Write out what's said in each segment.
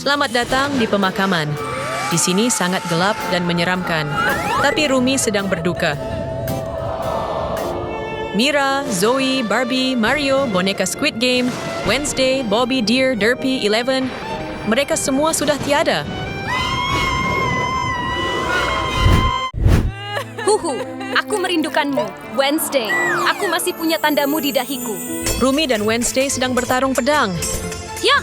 Selamat datang di pemakaman. Di sini sangat gelap dan menyeramkan, tapi Rumi sedang berduka. Mira, Zoe, Barbie, Mario, boneka Squid Game, Wednesday, Bobby, Dear, Derpy, Eleven, mereka semua sudah tiada. Huhu, aku merindukanmu, Wednesday. Aku masih punya tandamu di dahiku. Rumi dan Wednesday sedang bertarung pedang. Ya,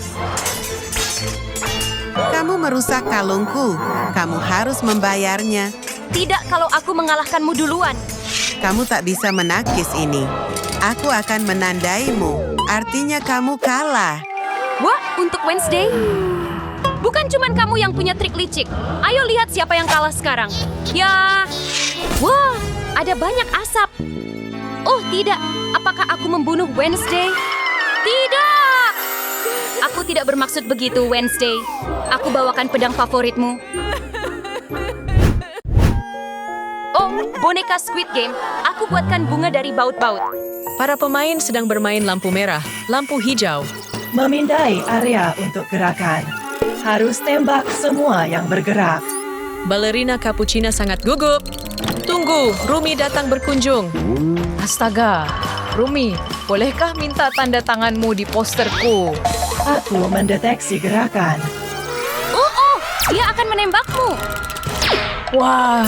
Kamu merusak kalungku. Kamu harus membayarnya. tidak kalau aku mengalahkanmu duluan. Kamu tak bisa menakis ini. Aku akan menandaimu. Artinya kamu kalah. Wah, untuk Wednesday? Bukan cuman kamu yang punya trik licik. Ayo lihat siapa yang kalah sekarang. Ya, wah, ada banyak asap. Oh tidak, apakah aku membunuh Wednesday? Tidak! Aku tidak bermaksud begitu, Wednesday. Aku bawakan pedang favoritmu. Oh, boneka Squid Game. Aku buatkan bunga dari baut-baut. Para pemain sedang bermain lampu merah, lampu hijau. Memindai area untuk gerakan. Harus tembak semua yang bergerak. Balerina Cappuccina sangat gugup. Tunggu, Rumi datang berkunjung. Astaga, Rumi, bolehkah minta tanda tanganmu di posterku? Aku mendeteksi gerakan. Oh, dia akan menembakmu. Wah,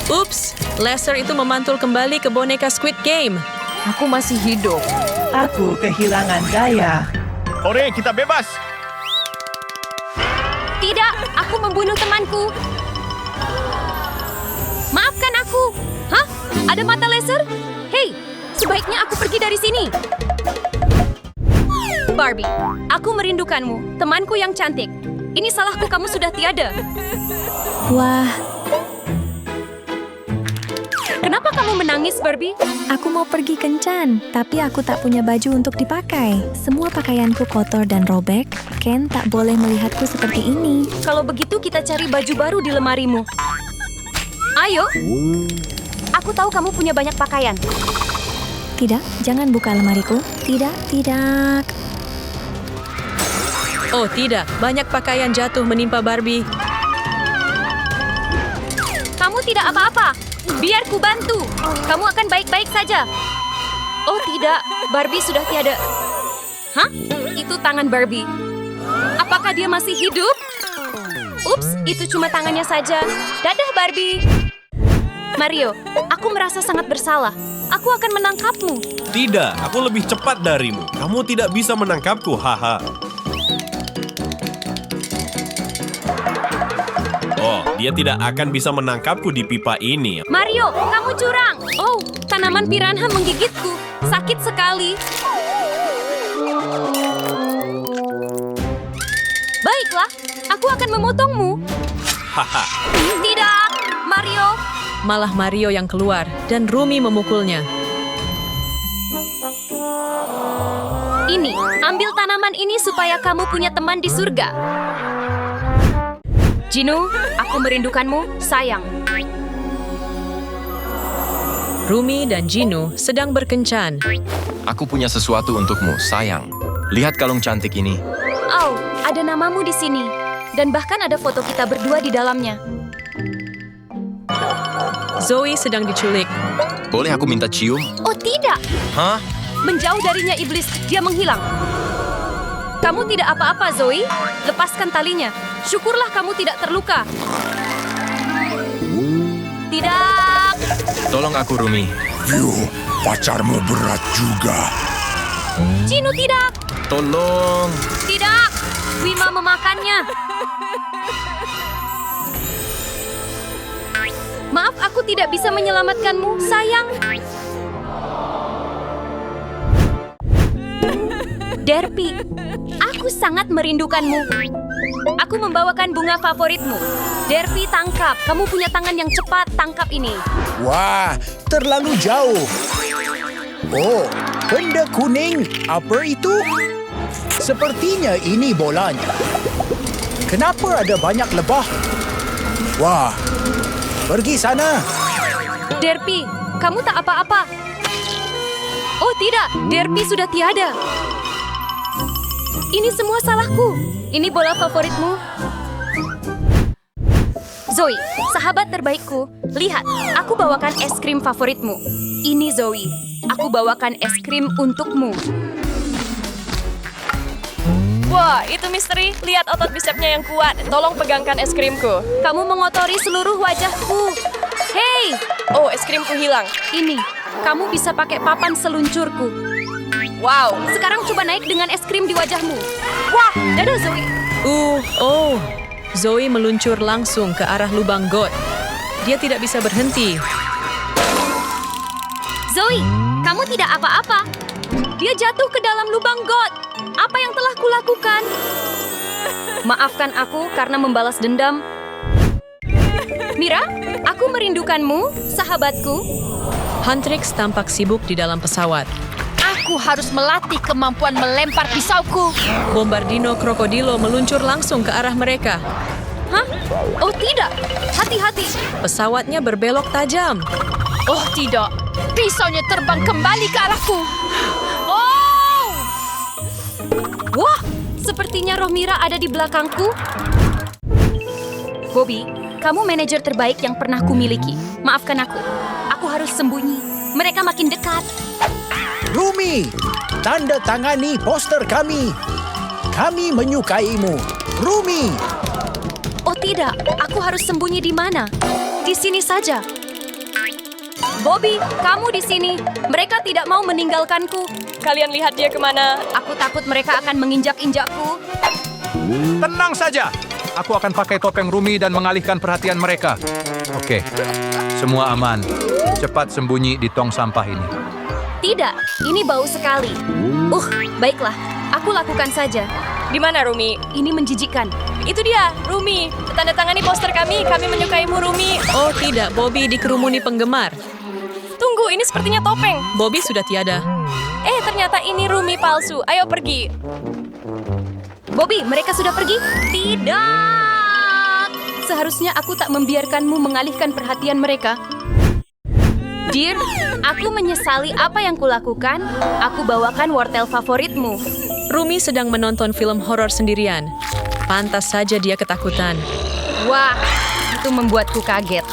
Ups, laser itu memantul kembali ke boneka Squid Game. aku masih hidup. Aku kehilangan daya. Ore, kita bebas! Tidak, aku membunuh temanku. Maafkan aku. Hah? Ada mata laser? Hei, sebaiknya aku pergi dari sini. Barbie, aku merindukanmu, temanku yang cantik. Ini salahku kamu sudah tiada. Wah, Kenapa kamu menangis, Barbie? aku mau pergi kencan, tapi aku tak punya baju untuk dipakai. Semua pakaianku kotor dan robek. Ken tak boleh melihatku seperti ini. Kalau begitu kita cari baju baru di lemarimu. Ayo. Aku tahu kamu punya banyak pakaian. Tidak, jangan buka lemariku. Tidak, tidak. Oh tidak, banyak pakaian jatuh menimpa Barbie. Kamu tidak apa-apa. Biar ku bantu. Kamu akan baik-baik saja. Oh tidak, Barbie sudah tiada. Hah? Itu tangan Barbie. Apakah dia masih hidup? Ups, itu cuma tangannya saja. Dadah Barbie. Mario, aku merasa sangat bersalah. Aku akan menangkapmu. Tidak, aku lebih cepat darimu. Kamu tidak bisa menangkapku, haha. Oh, dia tidak akan bisa menangkapku di pipa ini. Mario, kamu curang. Oh, tanaman piranha menggigitku. Sakit sekali. Baiklah, aku akan memotongmu. Haha. Tidak, Mario. Malah Mario yang keluar dan Rumi memukulnya. Ini, ambil tanaman ini supaya kamu punya teman di surga. Gino, aku merindukanmu, sayang. Rumi dan Gino sedang berkencan. Aku punya sesuatu untukmu, sayang. Lihat kalung cantik ini. Oh, ada namamu di sini. Dan bahkan ada foto kita berdua di dalamnya. Zoe sedang diculik. Boleh aku minta cium? Oh tidak, Hah? menjauh darinya iblis, dia menghilang. Kamu tidak apa-apa, Zoe. Lepaskan talinya. Syukurlah kamu tidak terluka. Tidak. Tolong aku, Rumi. Pacarmu berat juga. Gino tidak. Tolong. Tidak. Wima memakannya. Maaf, aku tidak bisa menyelamatkanmu, sayang. Derpy, aku sangat merindukanmu. Aku membawakan bunga favoritmu. Derpy, tangkap. Kamu punya tangan yang cepat, tangkap ini. Wah, terlalu jauh. Oh, benda kuning. Apa itu? Sepertinya ini bolanya. Kenapa ada banyak lebah? Wah, pergi sana. Derpy, kamu tak apa-apa. Oh tidak, Derpy sudah tiada. Ini semua salahku. Ini bola favoritmu. Zoe, sahabat terbaikku, lihat, aku bawakan es krim favoritmu. Ini Zoe, aku bawakan es krim untukmu. Wah, itu misteri. Lihat otot bisepnya yang kuat. Tolong pegangkan es krimku. Kamu mengotori seluruh wajahku. Hei, Oh, es krimku hilang. ini, kamu bisa pakai papan seluncurku. Wow. Sekarang coba naik dengan es krim di wajahmu. Wah, dadah Zoe. Zoe meluncur langsung ke arah lubang got. Dia tidak bisa berhenti. Zoe, kamu tidak apa-apa. Dia jatuh ke dalam lubang got. Apa yang telah kulakukan? Maafkan aku karena membalas dendam. Mira, aku merindukanmu, sahabatku. Huntrix tampak sibuk di dalam pesawat. Aku harus melatih kemampuan melempar pisauku. Bombardino Krokodilo meluncur langsung ke arah mereka. Hah? Oh tidak, hati-hati. Pesawatnya berbelok tajam. Oh tidak, pisaunya terbang kembali ke arahku. Wah, sepertinya roh Mira ada di belakangku. Bobby, kamu manajer terbaik yang pernah kumiliki. Maafkan aku. Aku harus sembunyi. Mereka makin dekat. Rumi, tanda tangani poster kami. Kami menyukaimu. Rumi. Oh tidak, aku harus sembunyi di mana? Di sini saja. Bobby, kamu di sini. Mereka tidak mau meninggalkanku. Kalian lihat dia kemana? Aku takut mereka akan menginjak-injakku. Tenang saja. Aku akan pakai topeng Rumi dan mengalihkan perhatian mereka. Oke, semua aman. Cepat sembunyi di tong sampah ini. Tidak, ini bau sekali. Baiklah, aku lakukan saja. Di mana, Rumi? Ini menjijikkan. Itu dia, Rumi. Tanda tangani poster kami. Kami menyukaimu, Rumi. Oh tidak, Bobby dikerumuni penggemar. Tunggu, ini sepertinya topeng. Bobby sudah tiada. Ternyata ini Rumi palsu. Ayo pergi. Bobby, mereka sudah pergi? Tidak! Seharusnya aku tak membiarkanmu mengalihkan perhatian mereka. Dear, aku menyesali apa yang kulakukan. Aku bawakan wortel favoritmu. Rumi sedang menonton film horor sendirian. Pantas saja dia ketakutan. Wah, itu membuatku kaget.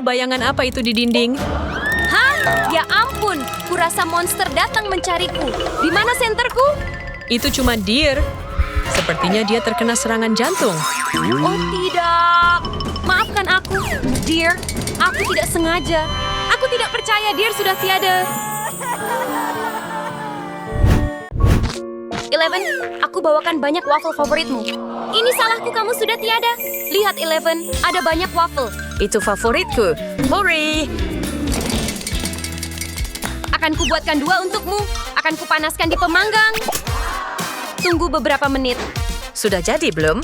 Bayangan apa itu di dinding? Hah? Ya ampun, kurasa monster datang mencariku. Di mana senterku? Itu cuma Deer. Sepertinya dia terkena serangan jantung. Oh tidak, maafkan aku, Dear. Aku tidak sengaja. Aku tidak percaya Dear sudah tiada. Eleven, aku bawakan banyak waffle favoritmu. Ini salahku kamu sudah tiada. Lihat Eleven, ada banyak waffle. Itu favoritku. Hore! Akan kubuatkan 2 untukmu. Akan kupanaskan di pemanggang. Tunggu beberapa menit. Sudah jadi belum?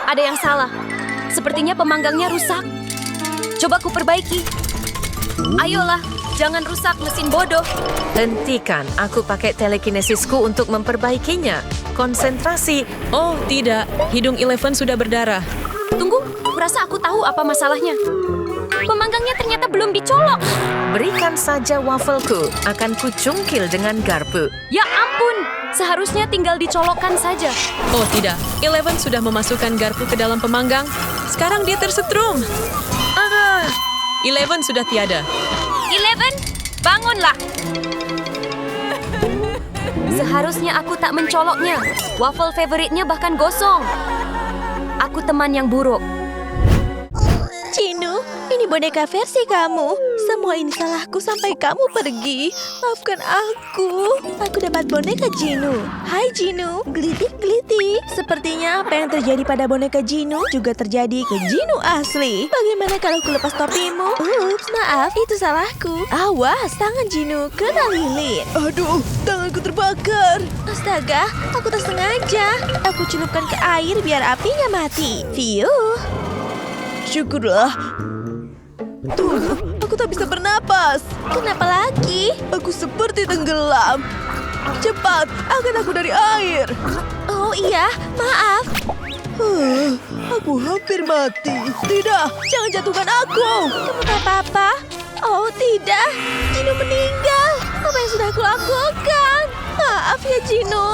Ada yang salah. Sepertinya pemanggangnya rusak. Coba kuperbaiki. Ayolah, jangan rusak mesin bodoh. Hentikan, aku pakai telekinesisku untuk memperbaikinya. Konsentrasi. Oh tidak, hidung Eleven sudah berdarah. Tunggu, kurasa aku tahu apa masalahnya. Pemanggangnya ternyata belum dicolok. Berikan saja wafelku, akan kucungkil dengan garpu. Ya ampun, seharusnya tinggal dicolokkan saja. Oh tidak, Eleven sudah memasukkan garpu ke dalam pemanggang. Sekarang dia tersetrum. Eleven sudah tiada. Eleven, bangunlah. Seharusnya aku tak mencoloknya. Waffle favoritnya bahkan gosong. Aku teman yang buruk. Jinu, ini boneka versi kamu. Semua ini salahku sampai kamu pergi. Maafkan aku. Aku dapat boneka Jinu. Hai Jinu, gelitik-gelitik. Sepertinya apa yang terjadi pada boneka Jinu juga terjadi ke Jinu asli. Bagaimana kalau ku lepas topimu? Ups, maaf, itu salahku. Awas, tangan Jinu kena lilin. Aduh, tanganku terbakar. Astaga, aku tak sengaja. Aku celupkan ke air biar apinya mati. Fiuh. Syukurlah. Tunggu, aku tak bisa bernapas. Kenapa lagi? Aku seperti tenggelam. Cepat, angkat aku dari air. Oh iya, maaf. Aku hampir mati. Tidak, jangan jatuhkan aku. Kamu tak apa-apa? Oh tidak, Jinu meninggal. Apa yang sudah aku lakukan? Maaf ya, Jinu.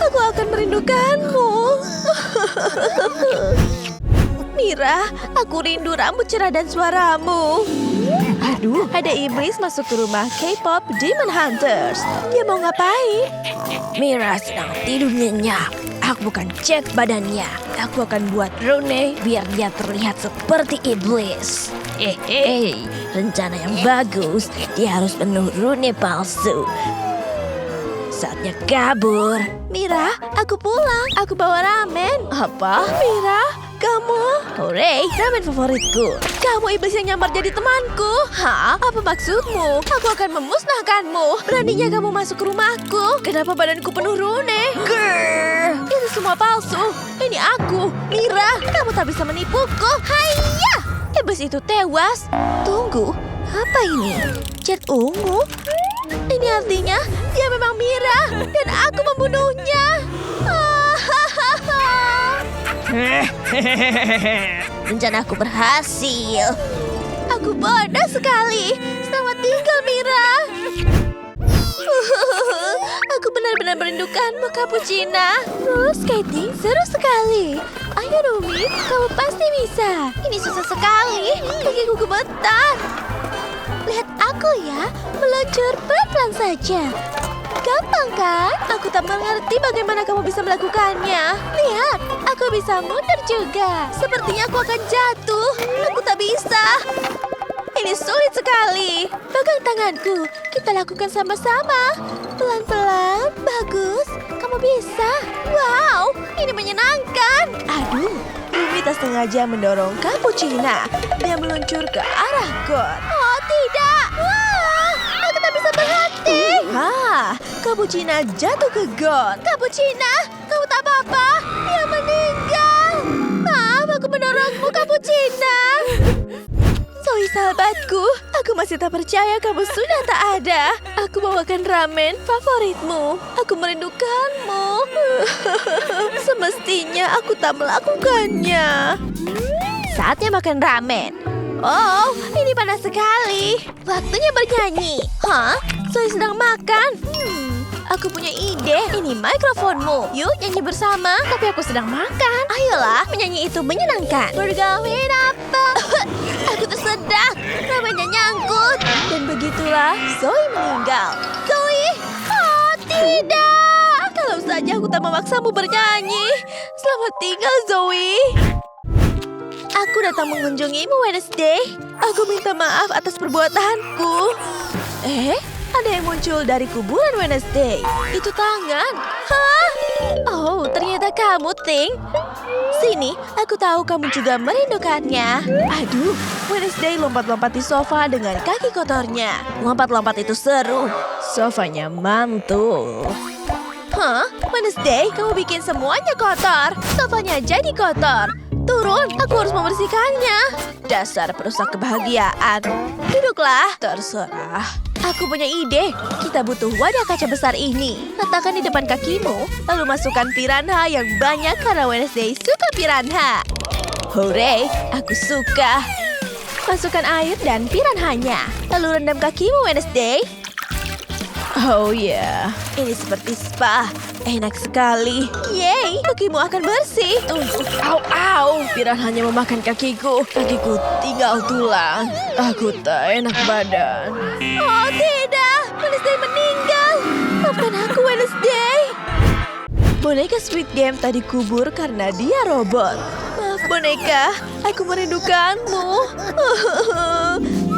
Aku akan merindukanmu. Mira, aku rindu rambut cerah dan suaramu. Aduh, ada iblis masuk ke rumah K-pop Demon Hunters. Dia mau ngapain? Mira sedang tidur nyenyak. Aku bukan cek badannya. Aku akan buat rune biar dia terlihat seperti iblis. Rencana yang bagus. Dia harus penuh rune palsu. Saatnya kabur. Mira, aku pulang. Aku bawa ramen. Apa? Mira, kamu? Hore, ramen favoritku. Kamu iblis yang nyamar jadi temanku. Hah? Apa maksudmu? Aku akan memusnahkanmu. Beraninya kamu masuk ke rumahku. Kenapa badanku penuh rune? Grrr. Itu semua palsu. Ini aku, Mira. Kamu tak bisa menipuku. Hayya! Iblis itu tewas. Tunggu, apa ini? Cat ungu? Ini artinya dia memang Mira dan aku membunuhnya. Rencana aku berhasil. Aku bodoh sekali. Selamat tinggal, Mira. Aku benar-benar merindukanmu, Cappuccina. Roller skating seru sekali. Ayo, Rumi, kamu pasti bisa. Ini susah sekali. Kakiku gemetar. Lihat aku ya, meluncur pelan-pelan saja. Gampang kan? Aku tak mengerti bagaimana kamu bisa melakukannya. Lihat, aku bisa mundur juga. Sepertinya aku akan jatuh. Aku tak bisa. Ini sulit sekali. Pegang tanganku. Kita lakukan sama-sama. Pelan-pelan. Bagus. Kamu bisa. Wow, ini menyenangkan. Aduh, Rumi tak sengaja mendorong Cappuccina. Dia meluncur ke arah got. Oh, tidak. Wah, aku tak bisa berhenti. Cappuccina jatuh ke got. Cappuccina, kamu tak apa-apa? Dia meninggal. Maaf, aku mendorongmu, Cappuccina. Zoe, sahabatku, aku masih tak percaya kamu sudah tak ada. Aku bawakan ramen favoritmu. Aku merindukanmu. Semestinya aku tak melakukannya. Saatnya makan ramen. Oh, ini panas sekali. Waktunya bernyanyi. Hah? Zoe sedang makan. Aku punya ide. Ini mikrofonmu. Yuk nyanyi bersama. Tapi aku sedang makan. Ayolah, menyanyi itu menyenangkan. Bergawin apa? Aku tersedak. Ramennya nyangkut. Dan begitulah Zoe meninggal. Zoe! Oh, tidak. Kalau saja aku tak memaksamu bernyanyi. Selamat tinggal, Zoe. Aku datang mengunjungimu, Wednesday. Aku minta maaf atas perbuatanku. Ada yang muncul dari kuburan Wednesday. Itu tangan. Hah? Oh, ternyata kamu, Ting. Sini, aku tahu kamu juga merindukannya. Aduh, Wednesday lompat-lompat di sofa dengan kaki kotornya. Lompat-lompat itu seru. Sofanya mantul. Hah? Wednesday, kamu bikin semuanya kotor. Sofanya jadi kotor. Turun, aku harus membersihkannya. Dasar perusak kebahagiaan. Duduklah, terserah. Aku punya ide. Kita butuh wadah kaca besar ini. Letakkan di depan kakimu. Lalu masukkan piranha yang banyak karena Wednesday suka piranha. Hore, aku suka. Masukkan air dan piranhanya. Lalu rendam kakimu, Wednesday. Oh ya, ini seperti spa. Enak sekali. Yeay, kakimu akan bersih. Tunggu. Au. Piranhanya memakan kakiku. Kakiku tinggal tulang. Aku tak enak badan. Oh tidak, Wednesday meninggal. Maafkan aku, Wednesday. Boneka Squid Game tadi kubur karena dia robot. Maaf, boneka. Aku merindukanmu.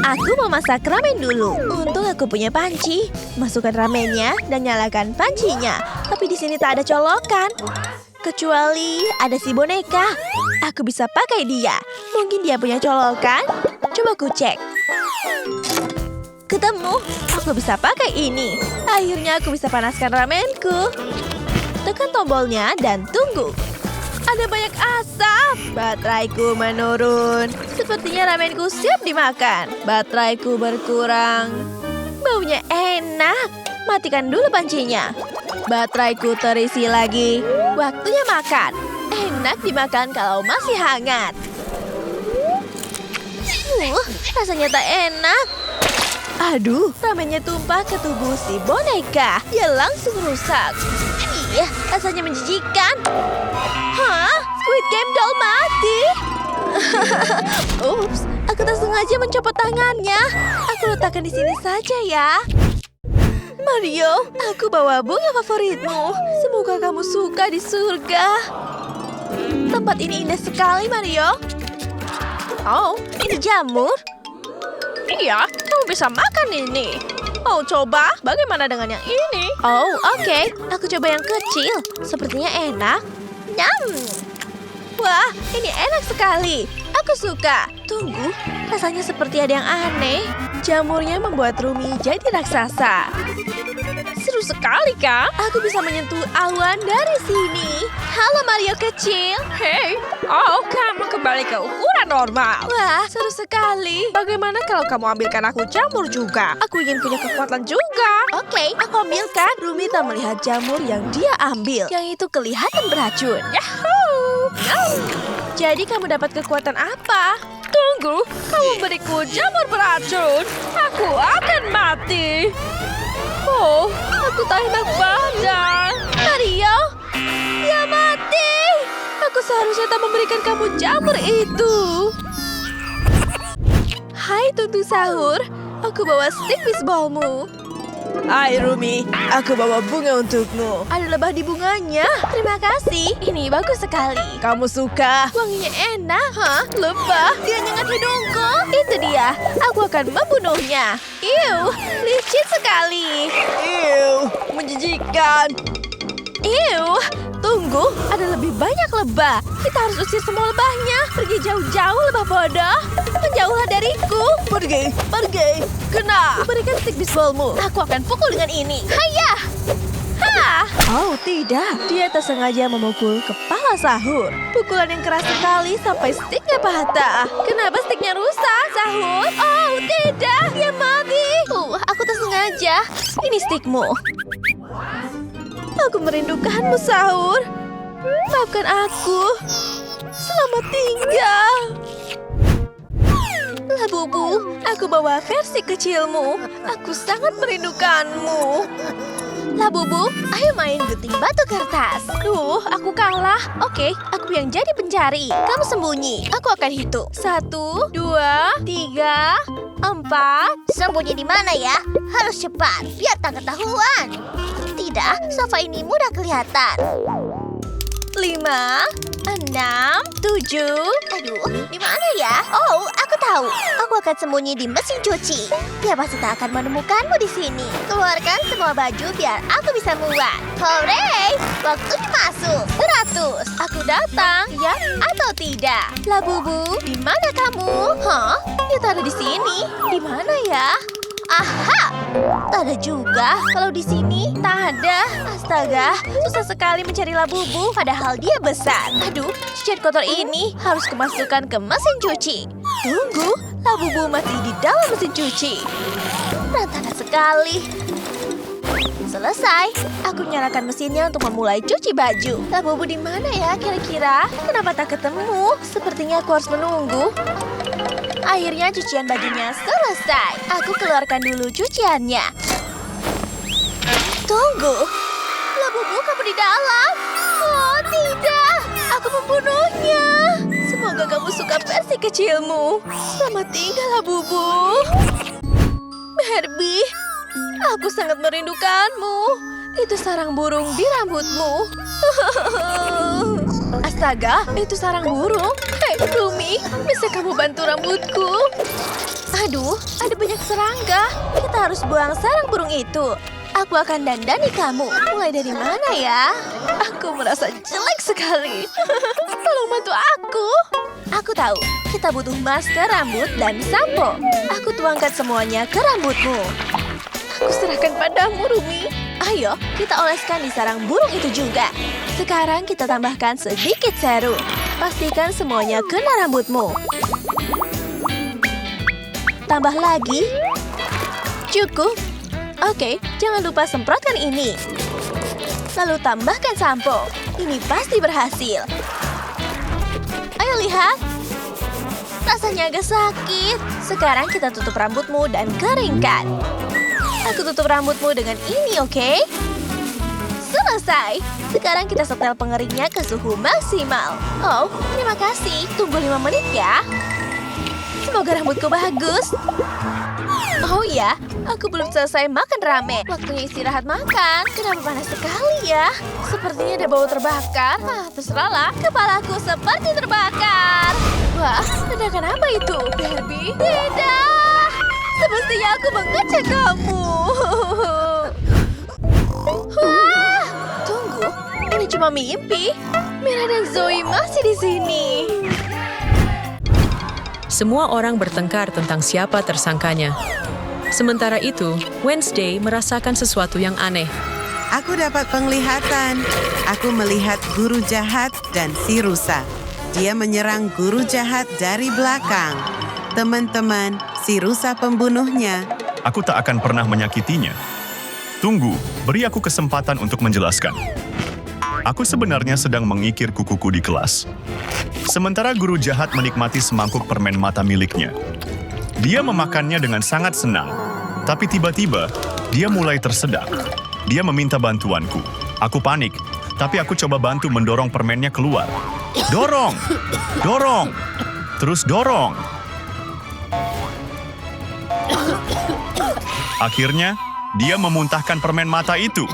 Aku memasak ramen dulu. Untung aku punya panci. Masukkan ramennya dan nyalakan pancinya. Tapi di sini tak ada colokan. Kecuali ada si boneka. Aku bisa pakai dia. Mungkin dia punya colokan. Coba ku cek. Ketemu. Aku bisa pakai ini. Akhirnya aku bisa panaskan ramenku. Tekan tombolnya dan tunggu. Ada banyak asap. Bateraiku menurun. Sepertinya ramenku siap dimakan. Bateraiku berkurang. Baunya enak. Matikan dulu pancinya. Bateraiku terisi lagi. Waktunya makan. Enak dimakan kalau masih hangat. Rasanya tak enak. Aduh, ramennya tumpah ke tubuh si boneka. Dia langsung rusak. Iya, rasanya menjijikan. Hah? Squid Game doll mati? Ups, aku tak sengaja mencopot tangannya. Aku letakkan di sini saja ya. Mario, aku bawa bunga favoritmu. Semoga kamu suka di surga. Tempat ini indah sekali, Mario. Oh, ini jamur? Iya, kamu bisa makan ini. Oh, coba. Bagaimana dengan yang ini? Oh, oke. Aku coba yang kecil. Sepertinya enak. Nyam. Wah, ini enak sekali. Aku suka. Tunggu, rasanya seperti ada yang aneh. Jamurnya membuat Rumi jadi raksasa. Seru sekali, kan? Aku bisa menyentuh awan dari sini. Halo Mario kecil. Hei, oh kamu kembali ke ukuran normal. Wah, seru sekali. Bagaimana kalau kamu ambilkan aku jamur juga? Aku ingin punya kekuatan juga. Oke, aku ambilkan. Rumi tak melihat jamur yang dia ambil. Yang itu kelihatan beracun. Yahoo! Jadi kamu dapat kekuatan apa? Tunggu, kamu beriku jamur beracun. Aku akan mati. Oh, aku tak enak badan. Mario, dia mati. Aku seharusnya tak memberikan kamu jamur itu. Hai Tutu Sahur, aku bawa stick bisballmu. Hai Rumi, aku bawa bunga untukmu. Ada lebah di bunganya. Terima kasih, ini bagus sekali. Kamu suka? Wanginya enak. Hah? Lebah? Dia nyengat hidungku. Itu dia, aku akan membunuhnya. Iu, licin sekali. Iu, menjijikan. Iu, tunggu, ada lebih banyak lebah. Kita harus usir semua lebahnya. Pergi jauh-jauh lebah bodoh. Menjauhlah dariku. Pergi, pergi. Kena. Berikan stick bisballmu. Aku akan pukul dengan ini. Hayah. Ha! Oh tidak, dia tersengaja memukul kepala Sahur. Pukulan yang keras sekali sampai sticknya patah. Kenapa sticknya rusak, Sahur? Oh tidak, dia mati. Aku tersengaja. Ini stickmu. Aku merindukanmu, Sahur. Maafkan aku. Selamat tinggal. Labubu, aku bawa versi kecilmu. Aku sangat merindukanmu. Labubu, ayo main gunting batu kertas. Aku kalah. Oke, aku yang jadi pencari. Kamu sembunyi. Aku akan hitung. 1, 2, 3, 4. Sembunyi di mana ya? Harus cepat, biar tak ketahuan. Tidak, sofa ini mudah kelihatan. 5, 6, 7. Aduh, di mana ya? Oh, aku tahu. Aku akan sembunyi di mesin cuci. Dia pasti tak akan menemukanmu di sini. Keluarkan semua baju biar aku bisa muat. Hore! Waktunya masuk. 100. Aku datang, ya atau tidak? Labubu, di mana kamu? Hah? Dia tak ada di sini. Di mana ya? Aha! Tak ada juga. Kalau di sini, tak ada. Astaga, susah sekali mencari Labubu, padahal dia besar. Aduh, cucian kotor ini harus kemasukan ke mesin cuci. Tunggu, Labubu masih di dalam mesin cuci. Berantakan sekali. Selesai. Aku nyalakan mesinnya untuk memulai cuci baju. Labubu di mana ya kira-kira? Kenapa tak ketemu? Sepertinya aku harus menunggu. Akhirnya cucian bajunya selesai. Aku keluarkan dulu cuciannya. Tunggu. Labubu, kamu di dalam. Oh, tidak. Aku membunuhnya. Semoga kamu suka versi kecilmu. Selamat tinggal, Labubu. Barbie, aku sangat merindukanmu. Itu sarang burung di rambutmu. Astaga, itu sarang burung. Hei, Rumi, bisa kamu bantu rambutku? Aduh, ada banyak serangga. Kita harus buang sarang burung itu. Aku akan dandani kamu. Mulai dari mana ya? Aku merasa jelek sekali. Tolong bantu aku. Aku tahu, kita butuh masker rambut dan sampo. Aku tuangkan semuanya ke rambutmu. Aku serahkan padamu, Rumi. Ayo, kita oleskan di sarang burung itu juga. Sekarang kita tambahkan sedikit serum. Pastikan semuanya kena rambutmu. Tambah lagi. Cukup. Oke, jangan lupa semprotkan ini. Lalu tambahkan sampo. Ini pasti berhasil. Ayo lihat. Rasanya agak sakit. Sekarang kita tutup rambutmu dan keringkan. Aku tutup rambutmu dengan ini, oke? Selesai. Sekarang kita setel pengeringnya ke suhu maksimal. Oh, terima kasih. Tunggu 5 menit ya. Semoga rambutku bagus. Oh ya, aku belum selesai makan ramen. Waktunya istirahat makan. Kenapa panas sekali ya? Sepertinya ada bau terbakar. Terserahlah. Kepalaku seperti terbakar. Wah, ledakan apa itu, Barbie? Tidak. Semestinya aku mengecek kamu. Wah, tunggu. Ini cuma mimpi. Mira dan Zoe masih di sini. Semua orang bertengkar tentang siapa tersangkanya. Sementara itu, Wednesday merasakan sesuatu yang aneh. Aku dapat penglihatan. Aku melihat guru jahat dan si rusa. Dia menyerang guru jahat dari belakang. Teman-teman, si rusa pembunuhnya. Aku tak akan pernah menyakitinya. Tunggu, beri aku kesempatan untuk menjelaskan. Aku sebenarnya sedang mengikir kukuku di kelas. Sementara guru jahat menikmati semangkuk permen mata miliknya. Dia memakannya dengan sangat senang. Tapi tiba-tiba, dia mulai tersedak. Dia meminta bantuanku. Aku panik, tapi aku coba bantu mendorong permennya keluar. Dorong! Dorong! Terus dorong! Akhirnya, dia memuntahkan permen mata itu.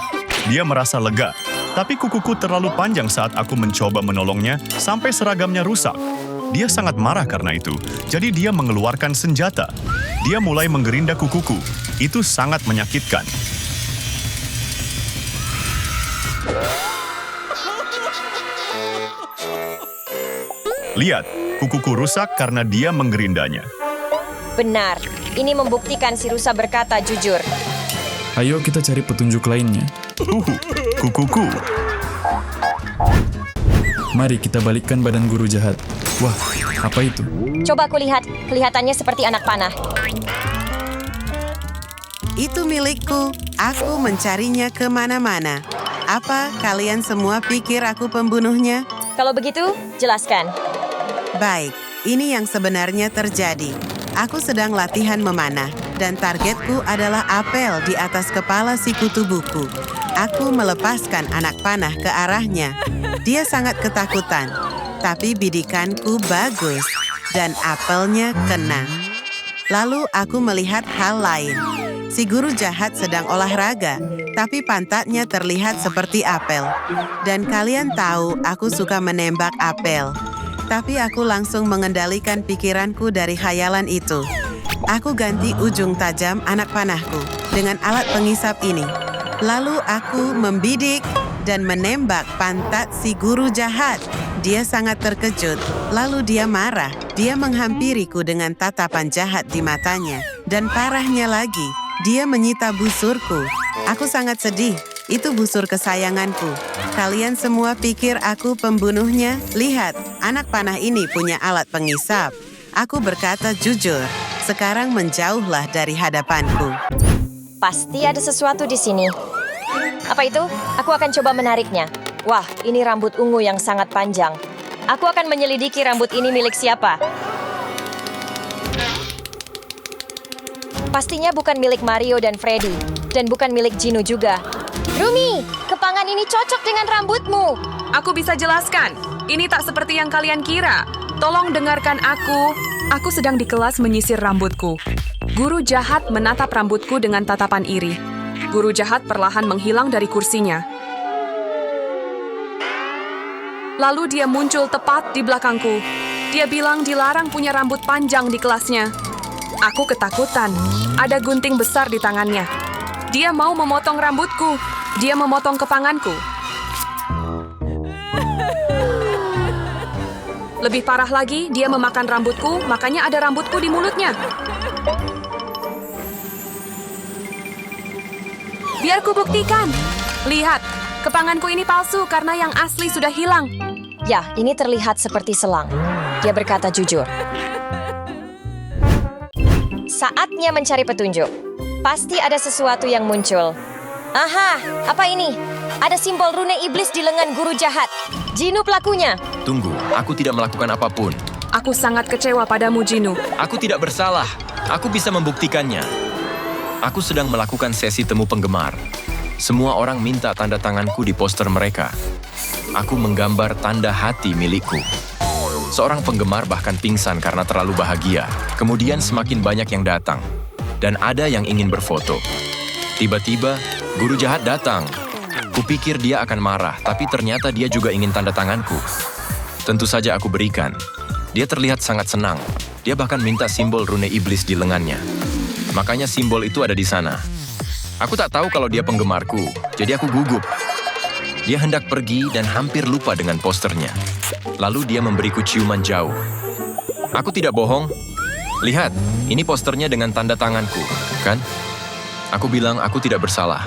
Dia merasa lega. Tapi kukuku terlalu panjang saat aku mencoba menolongnya sampai seragamnya rusak. Dia sangat marah karena itu, jadi dia mengeluarkan senjata. Dia mulai menggerinda kukuku. Itu sangat menyakitkan. Lihat, kukuku rusak karena dia menggerindanya. Benar, ini membuktikan si rusa berkata jujur. Ayo kita cari petunjuk lainnya. Kukuku. Mari kita balikkan badan guru jahat. Wah, apa itu? Coba aku lihat, kelihatannya seperti anak panah. Itu milikku. Aku mencarinya kemana-mana. Apa kalian semua pikir aku pembunuhnya? Kalau begitu, jelaskan. Baik, ini yang sebenarnya terjadi. Aku sedang latihan memanah, dan targetku adalah apel di atas kepala si kutu buku. Aku melepaskan anak panah ke arahnya. Dia sangat ketakutan, tapi bidikanku bagus, dan apelnya kena. Lalu aku melihat hal lain. Si guru jahat sedang olahraga, tapi pantatnya terlihat seperti apel. Dan kalian tahu aku suka menembak apel. Tapi aku langsung mengendalikan pikiranku dari khayalan itu. Aku ganti ujung tajam anak panahku dengan alat pengisap ini. Lalu aku membidik dan menembak pantat si guru jahat. Dia sangat terkejut, lalu dia marah. Dia menghampiriku dengan tatapan jahat di matanya. Dan parahnya lagi, dia menyita busurku. Aku sangat sedih. Itu busur kesayanganku. Kalian semua pikir aku pembunuhnya? Lihat, anak panah ini punya alat pengisap. Aku berkata jujur. Sekarang menjauhlah dari hadapanku. Pasti ada sesuatu di sini. Apa itu? Aku akan coba menariknya. Wah, ini rambut ungu yang sangat panjang. Aku akan menyelidiki rambut ini milik siapa. Pastinya bukan milik Mario dan Freddy. Dan bukan milik Gino juga. Rumi, kepangan ini cocok dengan rambutmu. Aku bisa jelaskan. Ini tak seperti yang kalian kira. Tolong dengarkan aku. Aku sedang di kelas menyisir rambutku. Guru jahat menatap rambutku dengan tatapan iri. Guru jahat perlahan menghilang dari kursinya. Lalu dia muncul tepat di belakangku. Dia bilang dilarang punya rambut panjang di kelasnya. Aku ketakutan. Ada gunting besar di tangannya. Dia mau memotong rambutku. Dia memotong kepanganku. Lebih parah lagi, dia memakan rambutku, makanya ada rambutku di mulutnya. Biar ku buktikan. Lihat, kepanganku ini palsu karena yang asli sudah hilang. Ya, ini terlihat seperti selang. Dia berkata jujur. Saatnya mencari petunjuk. Pasti ada sesuatu yang muncul. Aha, apa ini? Ada simbol rune iblis di lengan guru jahat. Gino pelakunya. Tunggu, aku tidak melakukan apapun. Aku sangat kecewa padamu, Jinu. Aku tidak bersalah. Aku bisa membuktikannya. Aku sedang melakukan sesi temu penggemar. Semua orang minta tanda tanganku di poster mereka. Aku menggambar tanda hati milikku. Seorang penggemar bahkan pingsan karena terlalu bahagia. Kemudian semakin banyak yang datang. Dan ada yang ingin berfoto. Tiba-tiba, guru jahat datang. Kupikir dia akan marah, tapi ternyata dia juga ingin tanda tanganku. Tentu saja aku berikan. Dia terlihat sangat senang. Dia bahkan minta simbol rune iblis di lengannya. Makanya simbol itu ada di sana. Aku tak tahu kalau dia penggemarku, jadi aku gugup. Dia hendak pergi dan hampir lupa dengan posternya. Lalu dia memberiku ciuman jauh. Aku tidak bohong. Lihat, ini posternya dengan tanda tanganku, kan? Aku bilang aku tidak bersalah.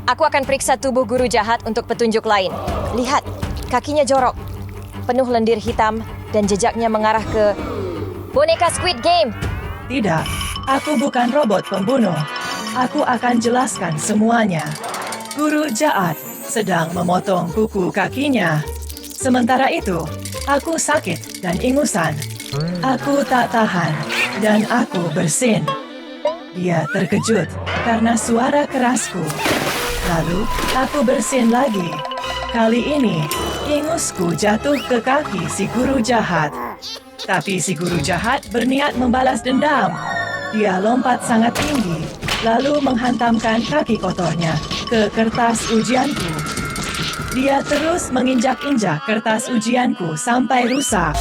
Aku akan periksa tubuh guru jahat untuk petunjuk lain. Lihat, kakinya jorok, penuh lendir hitam, dan jejaknya mengarah ke boneka Squid Game. Tidak, aku bukan robot pembunuh. Aku akan jelaskan semuanya. Guru jahat sedang memotong kuku kakinya. Sementara itu, aku sakit dan ingusan. Aku tak tahan, dan aku bersin. Dia terkejut karena suara kerasku. Lalu, aku bersin lagi. Kali ini, ingusku jatuh ke kaki si guru jahat. Tapi si guru jahat berniat membalas dendam. Dia lompat sangat tinggi, lalu menghantamkan kaki kotornya ke kertas ujianku. Dia terus menginjak-injak kertas ujianku sampai rusak.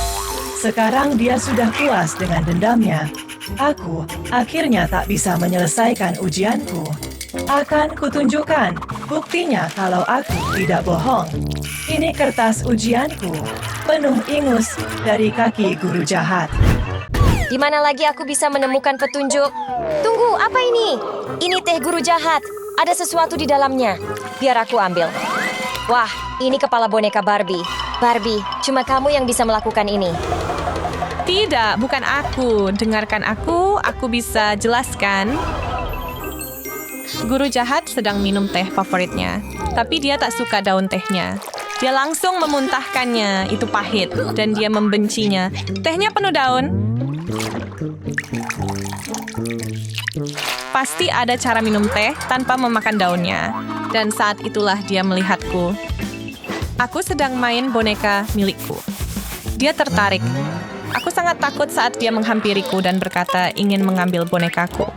Sekarang dia sudah puas dengan dendamnya. Aku akhirnya tak bisa menyelesaikan ujianku. Akan kutunjukkan buktinya kalau aku tidak bohong. Ini kertas ujianku, penuh ingus dari kaki guru jahat. Di mana lagi aku bisa menemukan petunjuk? Tunggu, apa ini? Ini teh guru jahat. Ada sesuatu di dalamnya. Biar aku ambil. Wah, ini kepala boneka Barbie. Barbie, cuma kamu yang bisa melakukan ini. Tidak, bukan aku. Dengarkan aku bisa jelaskan. Guru jahat sedang minum teh favoritnya, tapi dia tak suka daun tehnya. Dia langsung memuntahkannya, itu pahit, dan dia membencinya. Tehnya penuh daun. Pasti ada cara minum teh tanpa memakan daunnya. Dan saat itulah dia melihatku. Aku sedang main boneka milikku. Dia tertarik. Aku sangat takut saat dia menghampiriku dan berkata ingin mengambil bonekaku.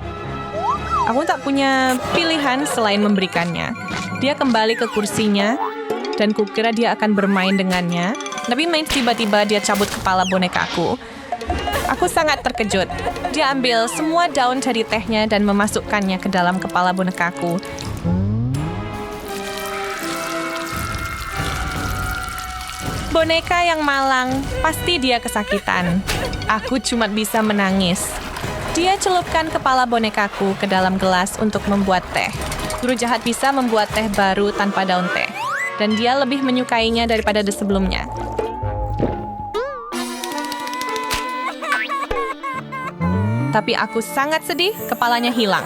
Aku tak punya pilihan selain memberikannya. Dia kembali ke kursinya, dan kukira dia akan bermain dengannya. Tapi tiba-tiba dia cabut kepala bonekaku. Aku sangat terkejut. Dia ambil semua daun dari tehnya dan memasukkannya ke dalam kepala bonekaku. Boneka yang malang, pasti dia kesakitan. Aku cuma bisa menangis. Dia celupkan kepala bonekaku ke dalam gelas untuk membuat teh. Guru jahat bisa membuat teh baru tanpa daun teh. Dan dia lebih menyukainya daripada sebelumnya. Tapi aku sangat sedih, kepalanya hilang.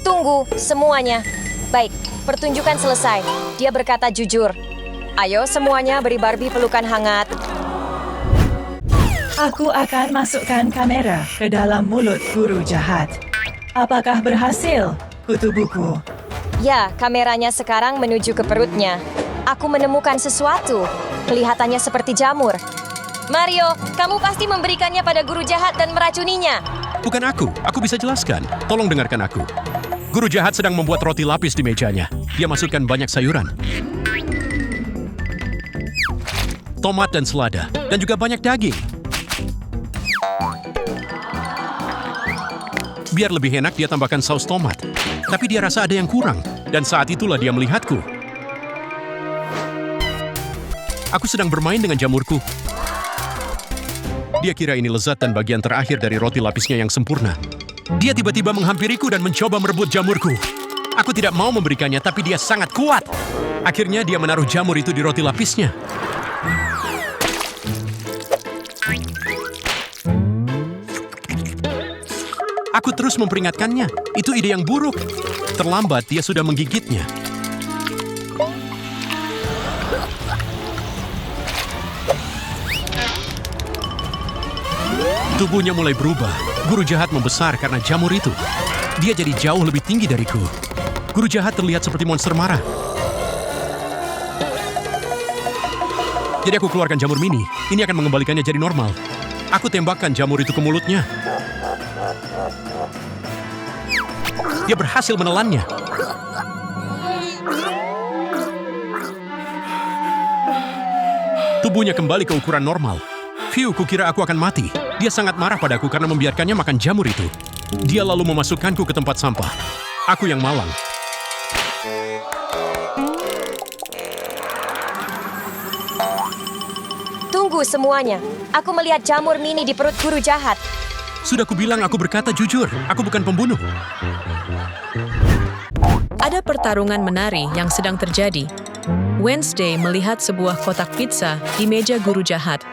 Tunggu, semuanya. Baik, pertunjukan selesai. Dia berkata jujur. Ayo semuanya beri Barbie pelukan hangat. Aku akan masukkan kamera ke dalam mulut guru jahat. Apakah berhasil, kutu buku? Ya, kameranya sekarang menuju ke perutnya. Aku menemukan sesuatu. Kelihatannya seperti jamur. Mario, kamu pasti memberikannya pada guru jahat dan meracuninya. Bukan aku bisa jelaskan. Tolong dengarkan aku. Guru jahat sedang membuat roti lapis di mejanya. Dia masukkan banyak sayuran. Tomat dan selada, dan juga banyak daging. Biar lebih enak, dia tambahkan saus tomat. Tapi dia rasa ada yang kurang, dan saat itulah dia melihatku. Aku sedang bermain dengan jamurku. Dia kira ini lezat dan bagian terakhir dari roti lapisnya yang sempurna. Dia tiba-tiba menghampiriku dan mencoba merebut jamurku. Aku tidak mau memberikannya, tapi dia sangat kuat. Akhirnya dia menaruh jamur itu di roti lapisnya. Aku terus memperingatkannya. Itu ide yang buruk. Terlambat, dia sudah menggigitnya. Tubuhnya mulai berubah. Guru jahat membesar karena jamur itu. Dia jadi jauh lebih tinggi dariku. Guru jahat terlihat seperti monster marah. Jadi aku keluarkan jamur mini. Ini akan mengembalikannya jadi normal. Aku tembakkan jamur itu ke mulutnya. Dia berhasil menelannya. Tubuhnya kembali ke ukuran normal. Phew, kukira aku akan mati. Dia sangat marah padaku karena membiarkannya makan jamur itu. Dia lalu memasukkanku ke tempat sampah. Aku yang malang. Tunggu semuanya. Aku melihat jamur mini di perut guru jahat. Sudah kubilang aku berkata jujur. Aku bukan pembunuh. Ada pertarungan menari yang sedang terjadi. Wednesday melihat sebuah kotak pizza di meja guru jahat.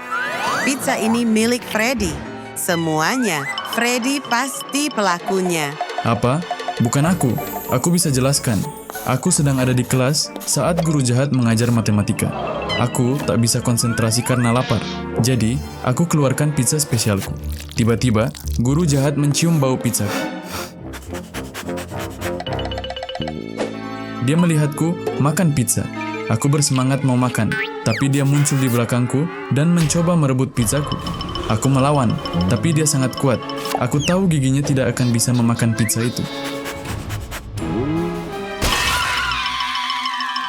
Pizza ini milik Freddy. Semuanya, Freddy pasti pelakunya. Apa? Bukan aku. Aku bisa jelaskan. Aku sedang ada di kelas saat guru jahat mengajar matematika. Aku tak bisa konsentrasi karena lapar. Jadi, aku keluarkan pizza spesialku. Tiba-tiba, guru jahat mencium bau pizzaku. Dia melihatku makan pizza. Aku bersemangat mau makan, tapi dia muncul di belakangku dan mencoba merebut pizzaku. Aku melawan, tapi dia sangat kuat. Aku tahu giginya tidak akan bisa memakan pizza itu.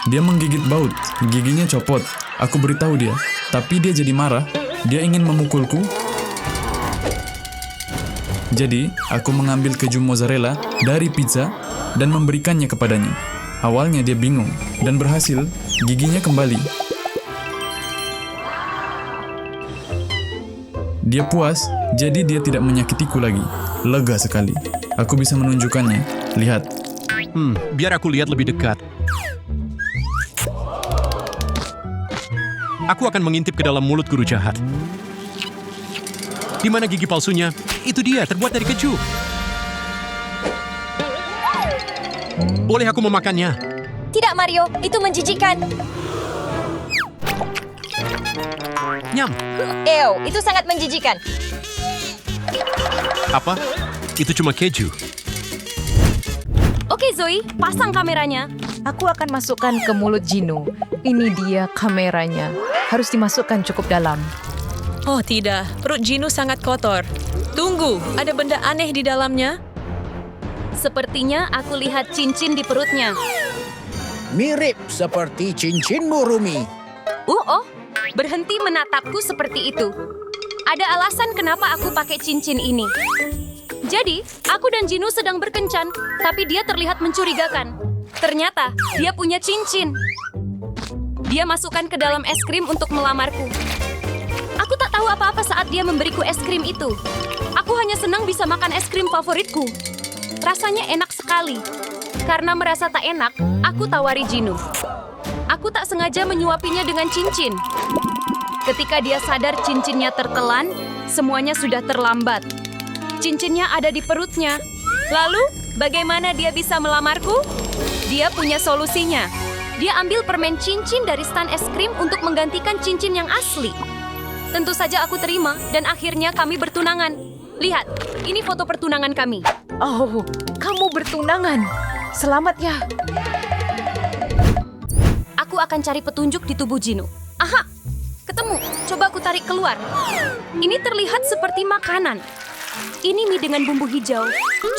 Dia menggigit baut, giginya copot. Aku beritahu dia, tapi dia jadi marah. Dia ingin memukulku. Jadi, aku mengambil keju mozzarella dari pizza dan memberikannya kepadanya. Awalnya dia bingung, dan berhasil, giginya kembali. Dia puas, jadi dia tidak menyakitiku lagi. Lega sekali. Aku bisa menunjukkannya. Lihat. Biar aku lihat lebih dekat. Aku akan mengintip ke dalam mulut guru jahat. Di mana gigi palsunya? Itu dia, terbuat dari keju. Boleh aku memakannya? Tidak, Mario. Itu menjijikan. Nyam. Ew, itu sangat menjijikan. Apa? Itu cuma keju. Oke, Zoe. Pasang kameranya. Aku akan masukkan ke mulut Gino. Ini dia kameranya. Harus dimasukkan cukup dalam. Oh tidak, perut Gino sangat kotor. Tunggu, ada benda aneh di dalamnya? Sepertinya aku lihat cincin di perutnya. Mirip seperti cincinmu, Rumi. Oh, berhenti menatapku seperti itu. Ada alasan kenapa aku pakai cincin ini. Jadi, aku dan Gino sedang berkencan, tapi dia terlihat mencurigakan. Ternyata, dia punya cincin. Dia masukkan ke dalam es krim untuk melamarku. Aku tak tahu apa-apa saat dia memberiku es krim itu. Aku hanya senang bisa makan es krim favoritku. Rasanya enak sekali. Karena merasa tak enak, aku tawari Gino. Aku tak sengaja menyuapinya dengan cincin. Ketika dia sadar cincinnya tertelan, semuanya sudah terlambat. Cincinnya ada di perutnya. Lalu, bagaimana dia bisa melamarku? Dia punya solusinya. Dia ambil permen cincin dari stan es krim untuk menggantikan cincin yang asli. Tentu saja aku terima, dan akhirnya kami bertunangan. Lihat, ini foto pertunangan kami. Oh, kamu bertunangan. Selamat ya. Aku akan cari petunjuk di tubuh Gino. Aha, ketemu. Coba aku tarik keluar. Ini terlihat seperti makanan. Ini mie dengan bumbu hijau.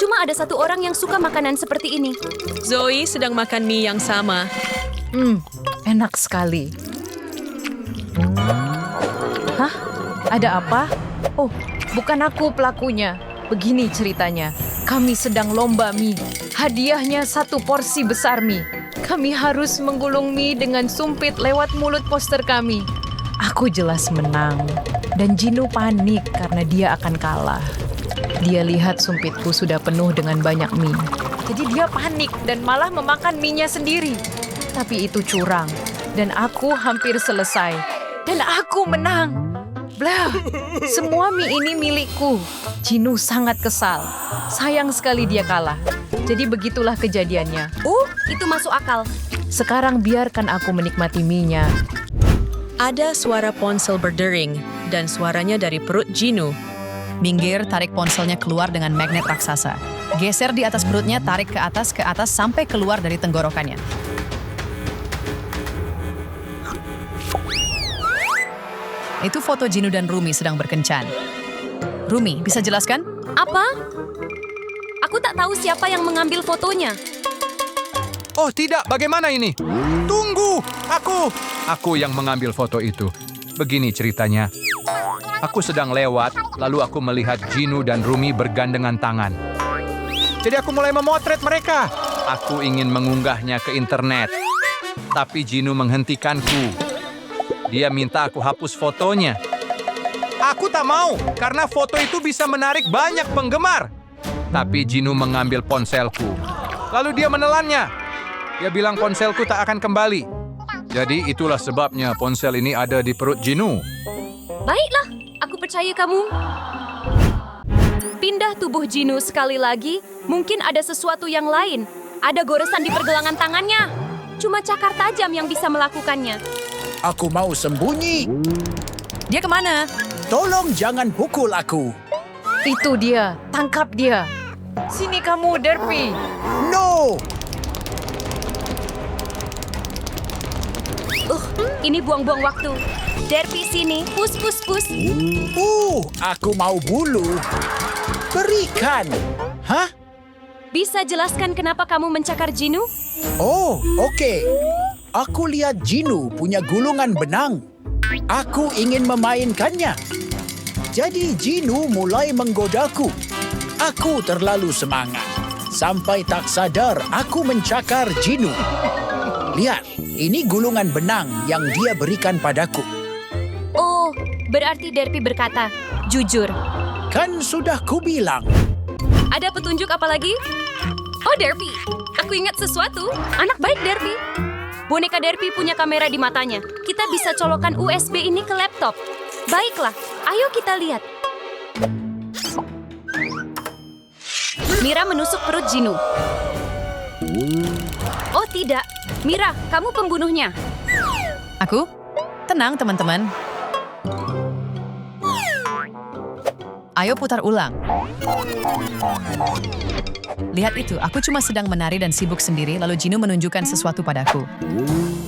Cuma ada satu orang yang suka makanan seperti ini. Zoe sedang makan mie yang sama. Enak sekali. Hah? Ada apa? Oh, bukan aku pelakunya. Begini ceritanya. Kami sedang lomba mie. Hadiahnya 1 porsi besar mie. Kami harus menggulung mie dengan sumpit lewat mulut poster kami. Aku jelas menang. Dan Gino panik karena dia akan kalah. Dia lihat sumpitku sudah penuh dengan banyak mie. Jadi dia panik dan malah memakan mie-nya sendiri. Tapi itu curang. Dan aku hampir selesai. Dan aku menang. Blah, semua mie ini milikku. Gino sangat kesal. Sayang sekali dia kalah. Jadi begitulah kejadiannya. Itu masuk akal. Sekarang biarkan aku menikmati mie-nya. Ada suara ponsel berdering dan suaranya dari perut Gino. Minggir, tarik ponselnya keluar dengan magnet raksasa. Geser di atas perutnya, tarik ke atas sampai keluar dari tenggorokannya. Itu foto Jinu dan Rumi sedang berkencan. Rumi, bisa jelaskan? Apa? Aku tak tahu siapa yang mengambil fotonya. Oh tidak, bagaimana ini? Tunggu, aku yang mengambil foto itu. Begini ceritanya. Aku sedang lewat, lalu aku melihat Jinu dan Rumi bergandengan tangan. Jadi aku mulai memotret mereka. Aku ingin mengunggahnya ke internet. Tapi Jinu menghentikanku. Dia minta aku hapus fotonya. Aku tak mau, karena foto itu bisa menarik banyak penggemar. Tapi Jinu mengambil ponselku. Lalu dia menelannya. Dia bilang ponselku tak akan kembali. Jadi itulah sebabnya ponsel ini ada di perut Jinu. Baiklah, aku percaya kamu. Pindah tubuh Jinu sekali lagi, mungkin ada sesuatu yang lain. Ada goresan di pergelangan tangannya. Cuma cakar tajam yang bisa melakukannya. Aku mau sembunyi. Dia kemana? Tolong jangan pukul aku. Itu dia, tangkap dia. Sini kamu, Derpy. No! Ini buang-buang waktu. Derpy sini, pus. Aku mau bulu. Berikan. Hah? Bisa jelaskan kenapa kamu mencakar Jinu? Oh, oke. Aku lihat Jinu punya gulungan benang. Aku ingin memainkannya. Jadi Jinu mulai menggodaku. Aku terlalu semangat. Sampai tak sadar aku mencakar Jinu. Lihat, ini gulungan benang yang dia berikan padaku. Oh, berarti Derpy berkata, jujur. Kan sudah kubilang. Ada petunjuk apa lagi? Oh, Derpy. Aku ingat sesuatu. Anak baik, Derpy. Boneka Derpy punya kamera di matanya. Kita bisa colokan USB ini ke laptop. Baiklah, ayo kita lihat. Mira menusuk perut Jinu. Oh tidak, Mira, kamu pembunuhnya. Aku? Tenang, teman-teman. Ayo putar ulang. Lihat itu, aku cuma sedang menari dan sibuk sendiri, lalu Jinu menunjukkan sesuatu padaku.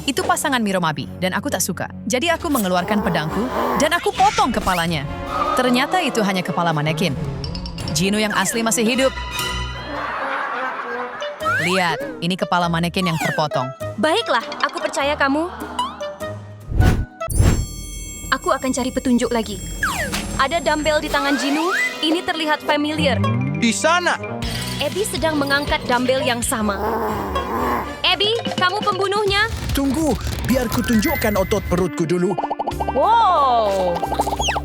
Itu pasangan Miromabi, dan aku tak suka. Jadi aku mengeluarkan pedangku, dan aku potong kepalanya. Ternyata itu hanya kepala manekin. Jinu yang asli masih hidup. Lihat, ini kepala manekin yang terpotong. Baiklah, aku percaya kamu. Aku akan cari petunjuk lagi. Ada dumbbell di tangan Jinu, ini terlihat familiar. Di sana. Abby sedang mengangkat dumbbell yang sama. Abby, kamu pembunuhnya? Tunggu, biar ku tunjukkan otot perutku dulu. Wow!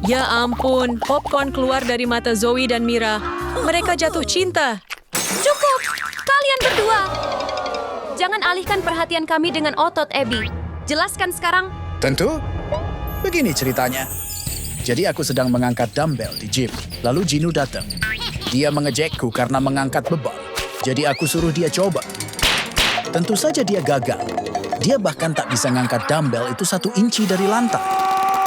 Ya ampun, popcorn keluar dari mata Zoe dan Mira. Mereka jatuh cinta. Cukup, kalian berdua. Jangan alihkan perhatian kami dengan otot, Abby. Jelaskan sekarang. Tentu. Begini ceritanya. Jadi aku sedang mengangkat dumbbell di gym. Lalu Jinu datang. Dia mengejekku karena mengangkat beban. Jadi aku suruh dia coba. Tentu saja dia gagal. Dia bahkan tak bisa mengangkat dumbbell itu 1 inci dari lantai.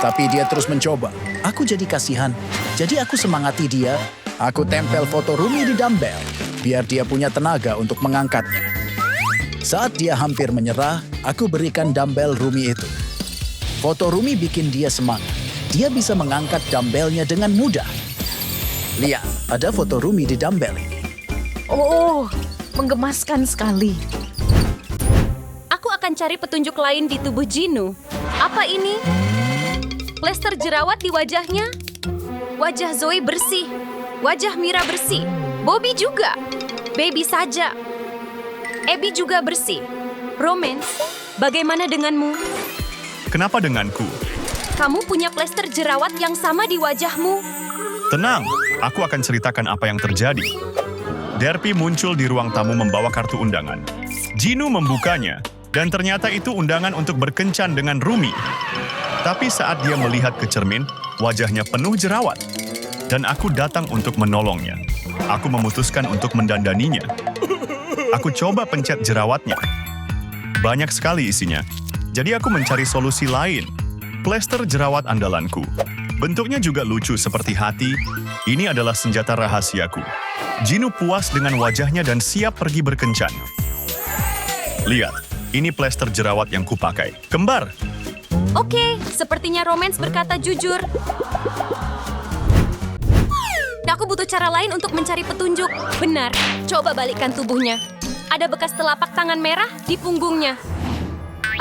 Tapi dia terus mencoba. Aku jadi kasihan. Jadi aku semangati dia. Aku tempel foto Rumi di dumbbell. Biar dia punya tenaga untuk mengangkatnya. Saat dia hampir menyerah, aku berikan dumbbell Rumi itu. Foto Rumi bikin dia semangat. Dia bisa mengangkat dumbbellnya dengan mudah. Lihat, ada foto Rumi di dumbbell ini. Oh, menggemaskan sekali. Aku akan cari petunjuk lain di tubuh Jinu. Apa ini? Plester jerawat di wajahnya? Wajah Zoe bersih. Wajah Mira bersih. Bobby juga. Baby saja. Abby juga bersih. Romance, bagaimana denganmu? Kenapa denganku? Kamu punya plester jerawat yang sama di wajahmu. Tenang, aku akan ceritakan apa yang terjadi. Derpy muncul di ruang tamu membawa kartu undangan. Jinu membukanya, dan ternyata itu undangan untuk berkencan dengan Rumi. Tapi saat dia melihat ke cermin, wajahnya penuh jerawat. Dan aku datang untuk menolongnya. Aku memutuskan untuk mendandaninya. Aku coba pencet jerawatnya. Banyak sekali isinya. Jadi aku mencari solusi lain. Plester jerawat andalanku. Bentuknya juga lucu seperti hati. Ini adalah senjata rahasiaku. Jinu puas dengan wajahnya dan siap pergi berkencan. Lihat, ini plester jerawat yang kupakai. Kembar! Oke, sepertinya Romance berkata jujur. Aku butuh cara lain untuk mencari petunjuk. Benar, coba balikkan tubuhnya. Ada bekas telapak tangan merah di punggungnya.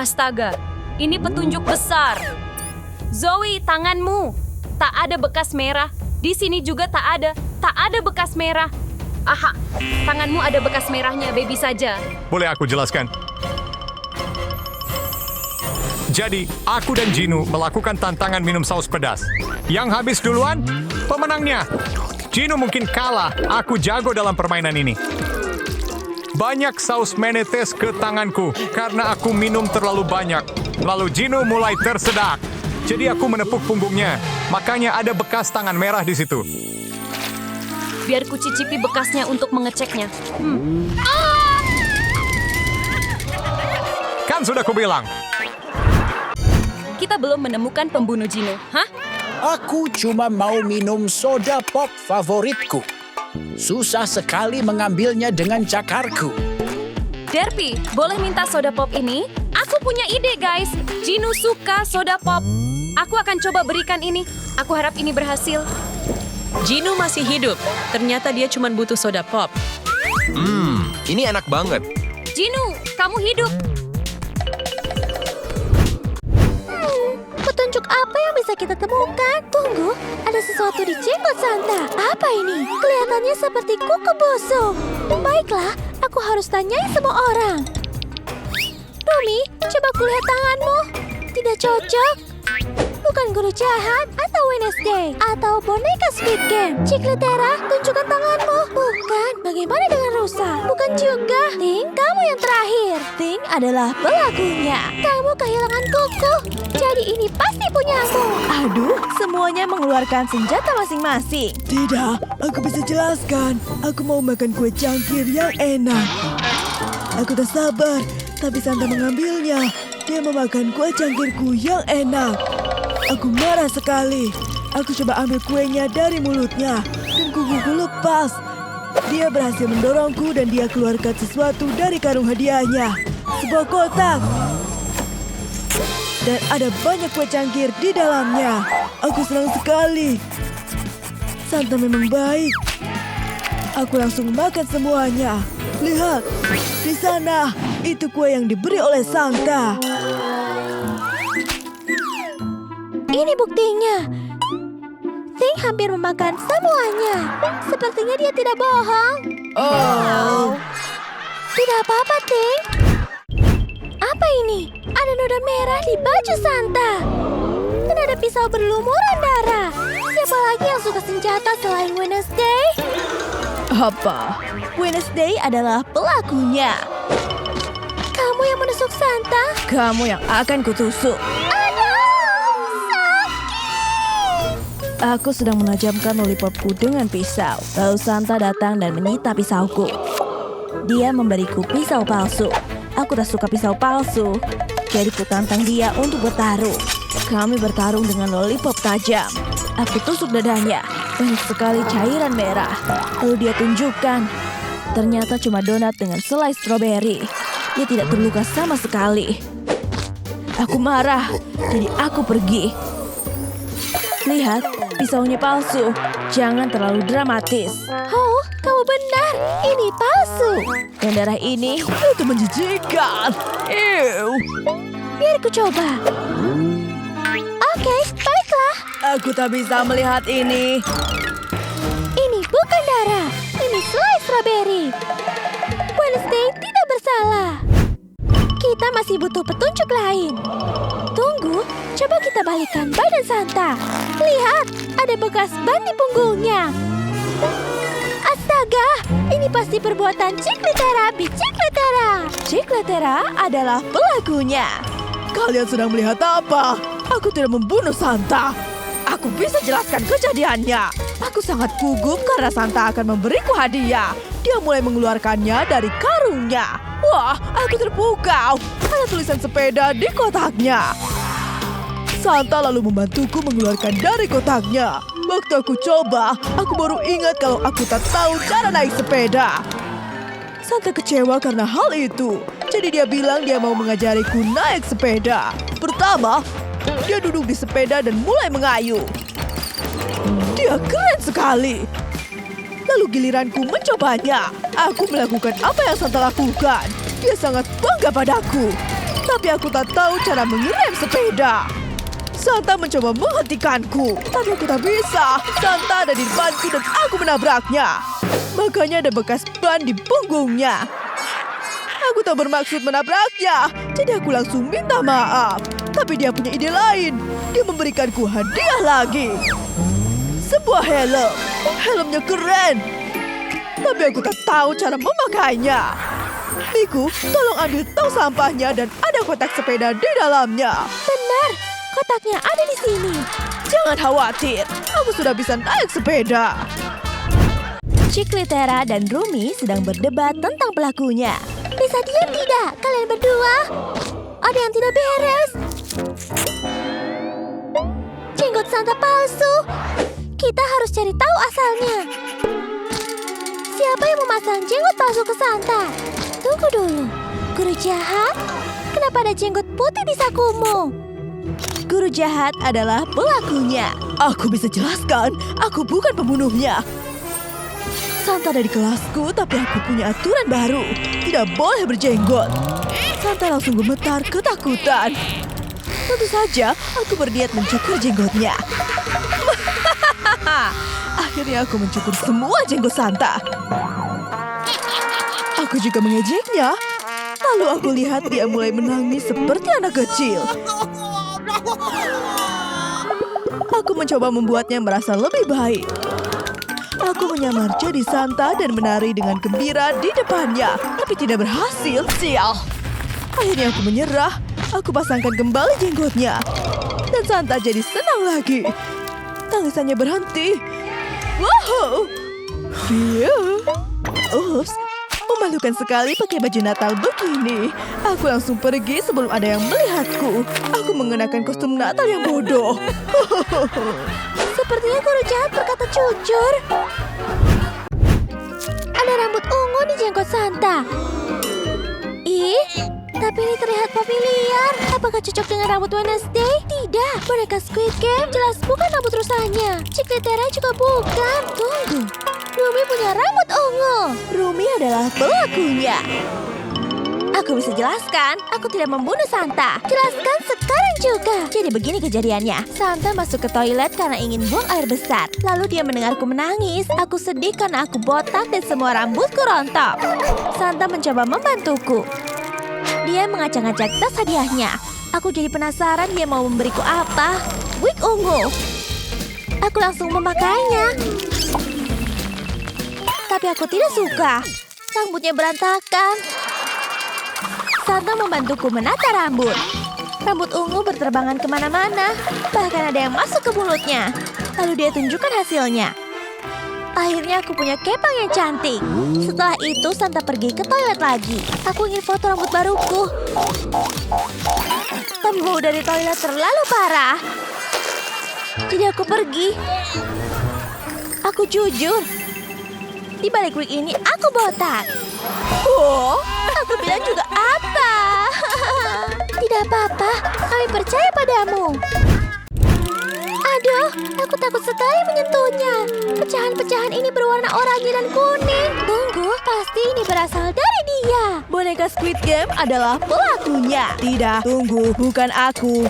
Astaga, ini petunjuk besar. Zoe, tanganmu. Tak ada bekas merah. Di sini juga tak ada bekas merah. Aha, tanganmu ada bekas merahnya, baby saja. Boleh aku jelaskan? Jadi, aku dan Jinu melakukan tantangan minum saus pedas. Yang habis duluan, pemenangnya. Jinu mungkin kalah, aku jago dalam permainan ini. Banyak saus menetes ke tanganku karena aku minum terlalu banyak. Lalu Jinu mulai tersedak. Jadi aku menepuk punggungnya. Makanya ada bekas tangan merah di situ. Biar ku cicipi bekasnya untuk mengeceknya. Kan sudah kubilang. Kita belum menemukan pembunuh Jinu, hah? Aku cuma mau minum soda pop favoritku. Susah sekali mengambilnya dengan cakarku. Derpy, boleh minta soda pop ini? Aku punya ide, guys. Jinu suka soda pop. Aku akan coba berikan ini. Aku harap ini berhasil. Jinu masih hidup. Ternyata dia cuma butuh soda pop. Ini enak banget. Jinu, kamu hidup. Petunjuk apa yang bisa kita temukan? Tunggu, ada sesuatu di jenggot Santa. Apa ini? Kelihatannya seperti kuku busuk. Baiklah, aku harus tanyain semua orang. Rumi, coba kulihat tanganmu. Tidak cocok. Bukan guru jahat atau Wednesday atau boneka Squid Game. Cikletera, tunjukkan tanganmu. Bukan. Bagaimana dengan Rusa? Bukan juga. Ting, kamu yang terakhir. Ting adalah pelakunya. Kamu kehilangan kuku. Jadi ini pasti punyamu. Aduh, semuanya mengeluarkan senjata masing-masing. Tidak, aku bisa jelaskan. Aku mau makan kue cangkir yang enak. Aku tak sabar, tapi Santa mengambilnya. Dia memakan kue cangkirku yang enak. Aku marah sekali. Aku coba ambil kuenya dari mulutnya dan kukuku lepas. Dia berhasil mendorongku dan dia keluarkan sesuatu dari karung hadiahnya. Sebuah kotak. Dan ada banyak kue cangkir di dalamnya. Aku senang sekali. Santa memang baik. Aku langsung makan semuanya. Lihat, di sana. Itu kue yang diberi oleh Santa. Ini buktinya. Ting hampir memakan semuanya. Sepertinya dia tidak bohong. Oh. Tidak apa-apa, Ting. Apa ini? Ada noda merah di baju Santa. Dan ada pisau berlumuran darah. Siapa lagi yang suka senjata selain Wednesday? Apa? Wednesday adalah pelakunya. Kamu yang menusuk Santa? Kamu yang akan kutusuk. Aku sedang menajamkan lollipopku dengan pisau. Lalu Santa datang dan menyita pisauku. Dia memberiku pisau palsu. Aku tak suka pisau palsu. Jadi ku tantang dia untuk bertarung. Kami bertarung dengan lollipop tajam. Aku tusuk dadanya. Banyak sekali cairan merah. Lalu dia tunjukkan. Ternyata cuma donat dengan selai stroberi. Dia tidak terluka sama sekali. Aku marah. Jadi aku pergi. Lihat, pisaunya palsu. Jangan terlalu dramatis. Oh, kamu benar. Ini palsu. Dan darah ini itu menjijikkan. Ew. Biar ku coba. Oke, baiklah. Aku tak bisa melihat ini. Ini bukan darah. Ini selai strawberry. Wednesday tidak bersalah. Kita masih butuh petunjuk lain. Tunggu, coba kita balikan badan Santa. Lihat, ada bekas ban di punggungnya. Astaga, ini pasti perbuatan Cikletera. Cikletera adalah pelakunya. Kalian sedang melihat apa? Aku tidak membunuh Santa. Aku bisa jelaskan kejadiannya. Aku sangat gugup karena Santa akan memberiku hadiah. Dia mulai mengeluarkannya dari karungnya. Wah, aku terpukau. Ada tulisan sepeda di kotaknya. Santa lalu membantuku mengeluarkan dari kotaknya. Waktu aku coba, aku baru ingat kalau aku tak tahu cara naik sepeda. Santa kecewa karena hal itu. Jadi dia bilang dia mau mengajariku naik sepeda. Pertama, dia duduk di sepeda dan mulai mengayuh. Dia keren sekali. Lalu giliranku mencobanya. Aku melakukan apa yang Santa lakukan. Dia sangat bangga padaku. Tapi aku tak tahu cara mengerem sepeda. Santa mencoba menghentikanku, tapi aku tak bisa. Santa ada di depanku dan aku menabraknya. Makanya ada bekas ban di punggungnya. Aku tak bermaksud menabraknya, jadi aku langsung minta maaf. Tapi dia punya ide lain. Dia memberikanku hadiah lagi. Sebuah helm. Helmnya keren. Tapi aku tak tahu cara memakainya. Miku, tolong ambil tong sampahnya dan ada kotak sepeda di dalamnya. Benar, kotaknya ada di sini. Jangan khawatir, aku sudah bisa naik sepeda. Ciklitera dan Rumi sedang berdebat tentang pelakunya. Bisa diam tidak, kalian berdua? Ada yang tidak beres. Jenggot Santa palsu. Kita harus cari tahu asalnya. Siapa yang memasang jenggot palsu ke Santa? Tunggu dulu. Guru jahat? Kenapa ada jenggot putih di sakumu? Guru jahat adalah pelakunya. Aku bisa jelaskan, aku bukan pembunuhnya. Santa ada di kelasku, tapi aku punya aturan baru. Tidak boleh berjenggot. Santa langsung gemetar ketakutan. Tentu saja, aku berniat mencukur jenggotnya. Akhirnya aku mencukur semua jenggot Santa. Aku juga mengejeknya. Lalu aku lihat dia mulai menangis seperti anak kecil. Aku mencoba membuatnya merasa lebih baik. Aku menyamar jadi Santa dan menari dengan gembira di depannya. Tapi tidak berhasil, sial. Akhirnya aku menyerah. Aku pasangkan kembali jenggotnya. Dan Santa jadi senang lagi. Tangisannya berhenti. Wow! Dia. Ups. Memalukan sekali pakai baju Natal begini. Aku langsung pergi sebelum ada yang melihatku. Aku mengenakan kostum Natal yang bodoh. Sepertinya guru jahat berkata jujur. Ada rambut ungu di jenggot Santa. Ih, tapi ini terlihat familiar. Apakah cocok dengan rambut Wednesday? Tidak, boneka Squid Game jelas bukan rambut rusanya. Ciklitera juga bukan. Tunggu, Rumi punya rambut ungu. Rumi adalah pelakunya. Aku bisa jelaskan, aku tidak membunuh Santa. Jelaskan sekarang juga. Jadi begini kejadiannya. Santa masuk ke toilet karena ingin buang air besar. Lalu dia mendengarku menangis. Aku sedih karena aku botak dan semua rambutku rontok. Santa mencoba membantuku. Dia mengacak-ngacak tas hadiahnya. Aku jadi penasaran dia mau memberiku apa. Wig ungu. Aku langsung memakainya. Tapi aku tidak suka. Rambutnya berantakan. Santa membantuku menata rambut. Rambut ungu berterbangan kemana-mana. Bahkan ada yang masuk ke mulutnya. Lalu dia tunjukkan hasilnya. Akhirnya aku punya kepang yang cantik. Setelah itu Santa pergi ke toilet lagi. Aku ingin foto rambut baruku. Tapi bau dari toilet terlalu parah. Jadi aku pergi. Aku jujur. Di balik wig ini aku botak. Oh, aku bilang juga apa? Tidak apa-apa, kami percaya padamu. Aduh, aku takut sekali menyentuhnya. Pecahan-pecahan ini berwarna oranye dan kuning. Tunggu, pasti ini berasal dari dia. Boneka Squid Game adalah pelakunya. Tidak, tunggu, bukan aku.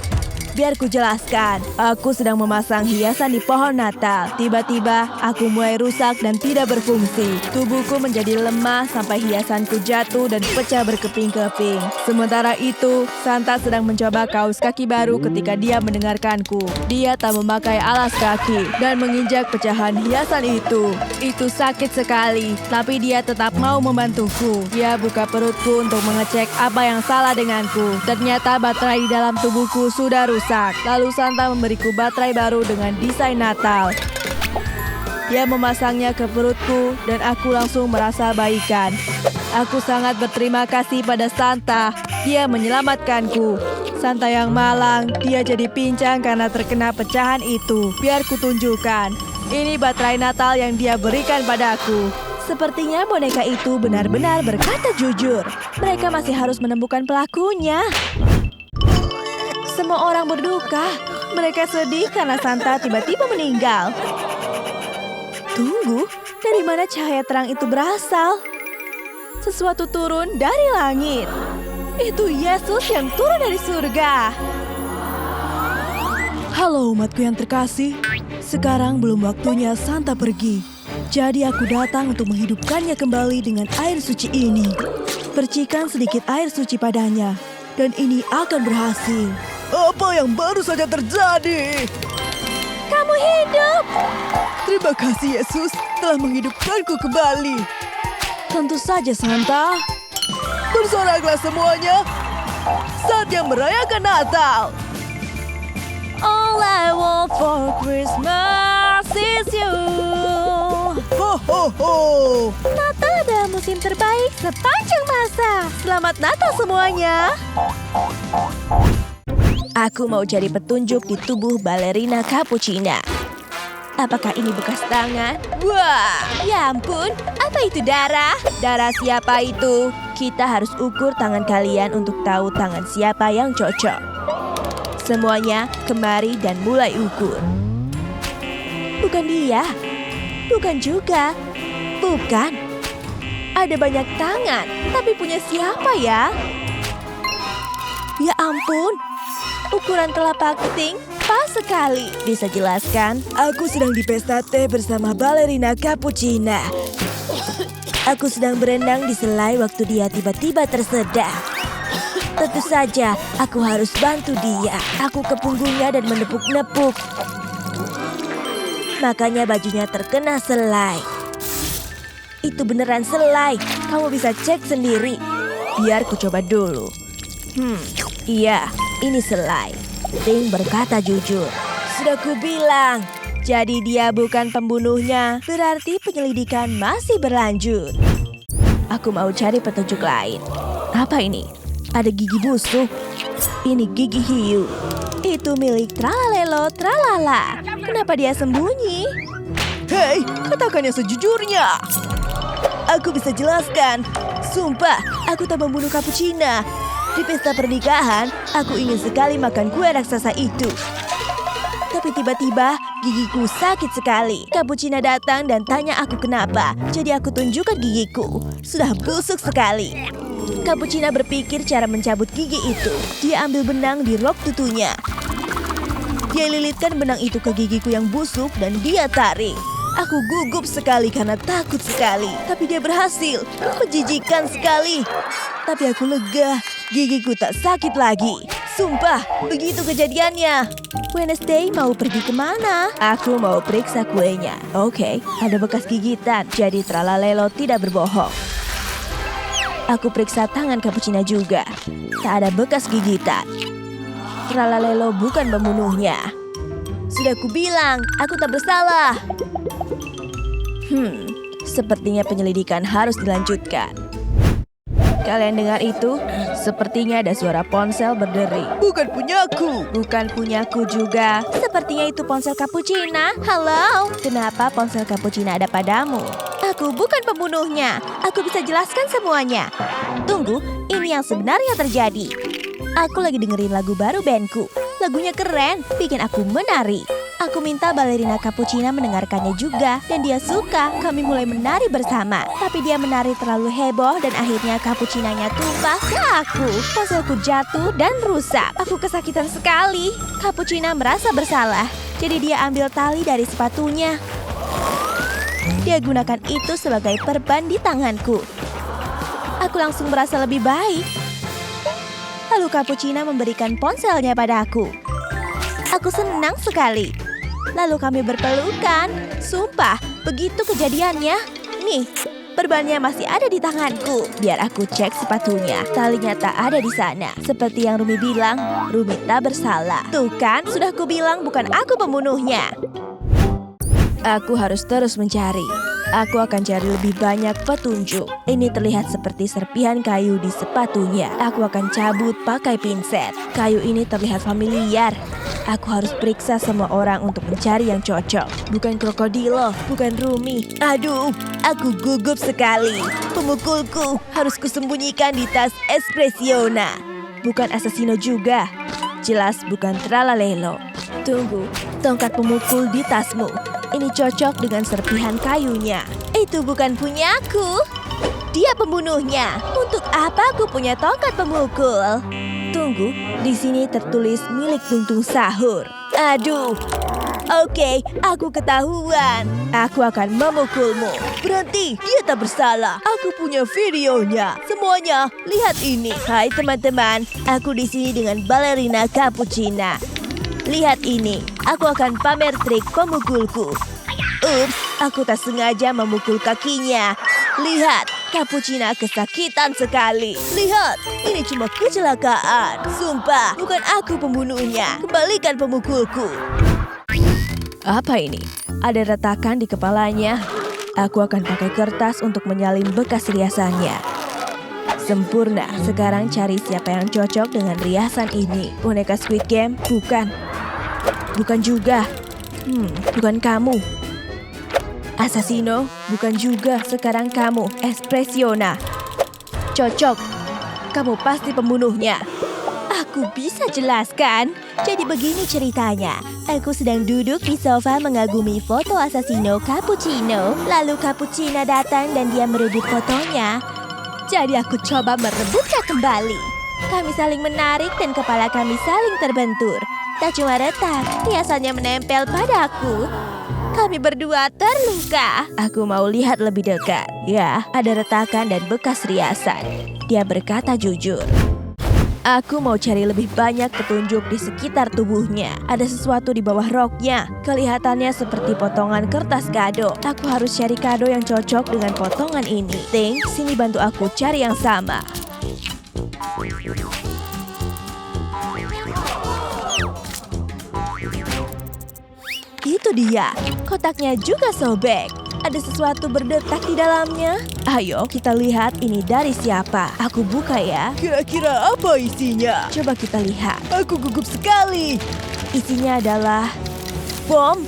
Biar ku jelaskan, aku sedang memasang hiasan di pohon Natal. Tiba-tiba, aku mulai rusak dan tidak berfungsi. Tubuhku menjadi lemah sampai hiasanku jatuh dan pecah berkeping-keping. Sementara itu, Santa sedang mencoba kaos kaki baru ketika dia mendengarkanku. Dia tak memakai alas kaki dan menginjak pecahan hiasan itu. Itu sakit sekali, tapi dia tetap mau membantuku. Dia buka perutku untuk mengecek apa yang salah denganku. Ternyata baterai di dalam tubuhku sudah rusak. Lalu Santa memberiku baterai baru dengan desain Natal. Dia memasangnya ke perutku dan aku langsung merasa baikan. Aku sangat berterima kasih pada Santa. Dia menyelamatkanku. Santa yang malang, dia jadi pincang karena terkena pecahan itu. Biar kutunjukkan. Ini baterai Natal yang dia berikan padaku. Sepertinya boneka itu benar-benar berkata jujur. Mereka masih harus menemukan pelakunya. Semua orang berduka. Mereka sedih karena Santa tiba-tiba meninggal. Tunggu, dari mana cahaya terang itu berasal? Sesuatu turun dari langit. Itu Yesus yang turun dari surga. Halo umatku yang terkasih. Sekarang belum waktunya Santa pergi. Jadi aku datang untuk menghidupkannya kembali dengan air suci ini. Percikan sedikit air suci padanya. Dan ini akan berhasil. Apa yang baru saja terjadi? Kamu hidup! Terima kasih Yesus telah menghidupkanku kembali. Tentu saja Santa. Bersoraklah semuanya. Saatnya merayakan Natal. All I want for Christmas is you. Ho ho ho. Natal adalah musim terbaik sepanjang masa. Selamat Natal semuanya. Aku mau cari petunjuk di tubuh balerina Capuchina. Apakah ini bekas tangan? Wah, ya ampun, apa itu darah? Darah siapa itu? Kita harus ukur tangan kalian untuk tahu tangan siapa yang cocok. Semuanya kemari dan mulai ukur. Bukan dia. Bukan juga. Bukan. Ada banyak tangan, tapi punya siapa ya? Ya ampun, ukuran telapak keting pas sekali. Bisa jelaskan? Aku sedang di pesta teh bersama balerina Capuchina. Aku sedang berenang di selai waktu dia tiba-tiba tersedak. Tentu saja, aku harus bantu dia. Aku ke punggungnya dan menepuk-nepuk. Makanya bajunya terkena selai. Itu beneran selai. Kamu bisa cek sendiri. Biar ku coba dulu. Iya, ini selai. Ting berkata jujur. Sudah ku bilang. Jadi dia bukan pembunuhnya. Berarti penyelidikan masih berlanjut. Aku mau cari petunjuk lain. Apa ini? Ada gigi busuk. Ini gigi hiu. Itu milik Tralalelo Tralala. Kenapa dia sembunyi? Hei, katakan yang sejujurnya. Aku bisa jelaskan. Sumpah, aku tak membunuh Capuchina. Di pesta pernikahan, aku ingin sekali makan kue raksasa itu. Tapi tiba-tiba gigiku sakit sekali. Capuchina datang dan tanya aku kenapa. Jadi aku tunjukkan gigiku. Sudah busuk sekali. Capuchina berpikir cara mencabut gigi itu. Dia ambil benang di rok tutunya. Dia lilitkan benang itu ke gigiku yang busuk dan dia tarik. Aku gugup sekali karena takut sekali. Tapi dia berhasil. Menjijikan sekali. Tapi aku lega. Gigiku tak sakit lagi. Sumpah, begitu kejadiannya. Wednesday mau pergi kemana? Aku mau periksa kuenya. Oke, ada bekas gigitan. Jadi Tralalelo tidak berbohong. Aku periksa tangan Capuchina juga. Tak ada bekas gigitan. Tralalelo bukan pembunuhnya. Sudah kubilang, aku tak bersalah. Sepertinya penyelidikan harus dilanjutkan. Kalian dengar itu? Sepertinya ada suara ponsel berderi. Bukan punyaku. Bukan punyaku juga. Sepertinya itu ponsel Capuchina. Halo, kenapa ponsel Capuchina ada padamu? Aku bukan pembunuhnya. Aku bisa jelaskan semuanya. Tunggu, ini yang sebenarnya terjadi. Aku lagi dengerin lagu baru bandku. Lagunya keren, bikin aku menari. Aku minta balerina Capuchina mendengarkannya juga. Dan dia suka, kami mulai menari bersama. Tapi dia menari terlalu heboh dan akhirnya Capuchinanya tumpah ke aku. Ponselku jatuh dan rusak. Aku kesakitan sekali. Capuchina merasa bersalah. Jadi dia ambil tali dari sepatunya. Dia gunakan itu sebagai perban di tanganku. Aku langsung merasa lebih baik. Lalu Capuchina memberikan ponselnya padaku. Aku senang sekali. Lalu kami berpelukan. Sumpah, begitu kejadiannya. Nih, perbannya masih ada di tanganku. Biar aku cek sepatunya. Talinya tak ada di sana. Seperti yang Rumi bilang, Rumi tak bersalah. Tuh kan, sudah kubilang bukan aku pembunuhnya. Aku harus terus mencari. Aku akan cari lebih banyak petunjuk. Ini terlihat seperti serpihan kayu di sepatunya. Aku akan cabut pakai pinset. Kayu ini terlihat familiar. Aku harus periksa semua orang untuk mencari yang cocok. Bukan krokodilo, bukan Rumi. Aduh, aku gugup sekali. Pemukulku harus kusembunyikan di tas Espressiona. Bukan Assassino juga. Jelas bukan Tralalelo. Tunggu, tongkat pemukul di tasmu. Ini cocok dengan serpihan kayunya. Itu bukan punyaku. Dia pembunuhnya. Untuk apa aku punya tongkat pemukul? Tunggu, di sini tertulis milik Tuntung Sahur. Aduh. Oke, aku ketahuan. Aku akan memukulmu. Berhenti, dia tak bersalah. Aku punya videonya. Semuanya, lihat ini. Hai teman-teman, aku di sini dengan balerina Cappuccina. Lihat ini, aku akan pamer trik pemukulku. Ups, aku tak sengaja memukul kakinya. Lihat, Cappuccina kesakitan sekali. Lihat, ini cuma kecelakaan. Sumpah, bukan aku pembunuhnya. Kembalikan pemukulku. Apa ini? Ada retakan di kepalanya. Aku akan pakai kertas untuk menyalin bekas riasannya. Sempurna, sekarang cari siapa yang cocok dengan riasan ini. Boneka Squid Game? Bukan. Bukan juga. Bukan kamu. Assassino? Bukan juga. Sekarang kamu. Espressiona. Cocok. Kamu pasti pembunuhnya. Aku bisa jelaskan. Jadi begini ceritanya. Aku sedang duduk di sofa mengagumi foto Assassino Cappuccino. Lalu Cappuccina datang dan dia merebut fotonya. Jadi aku coba merebutnya kembali. Kami saling menarik dan kepala kami saling terbentur. Tak cuma retak, riasannya menempel padaku. Kami berdua terluka. Aku mau lihat lebih dekat. Ya, ada retakan dan bekas riasan. Dia berkata jujur. Aku mau cari lebih banyak petunjuk di sekitar tubuhnya. Ada sesuatu di bawah roknya. Kelihatannya seperti potongan kertas kado. Aku harus cari kado yang cocok dengan potongan ini. Ting, sini bantu aku cari yang sama. Itu dia, kotaknya juga sobek. Ada sesuatu berdetak di dalamnya. Ayo kita lihat ini dari siapa. Aku buka ya. Kira-kira apa isinya? Coba kita lihat. Aku gugup sekali. Isinya adalah bom.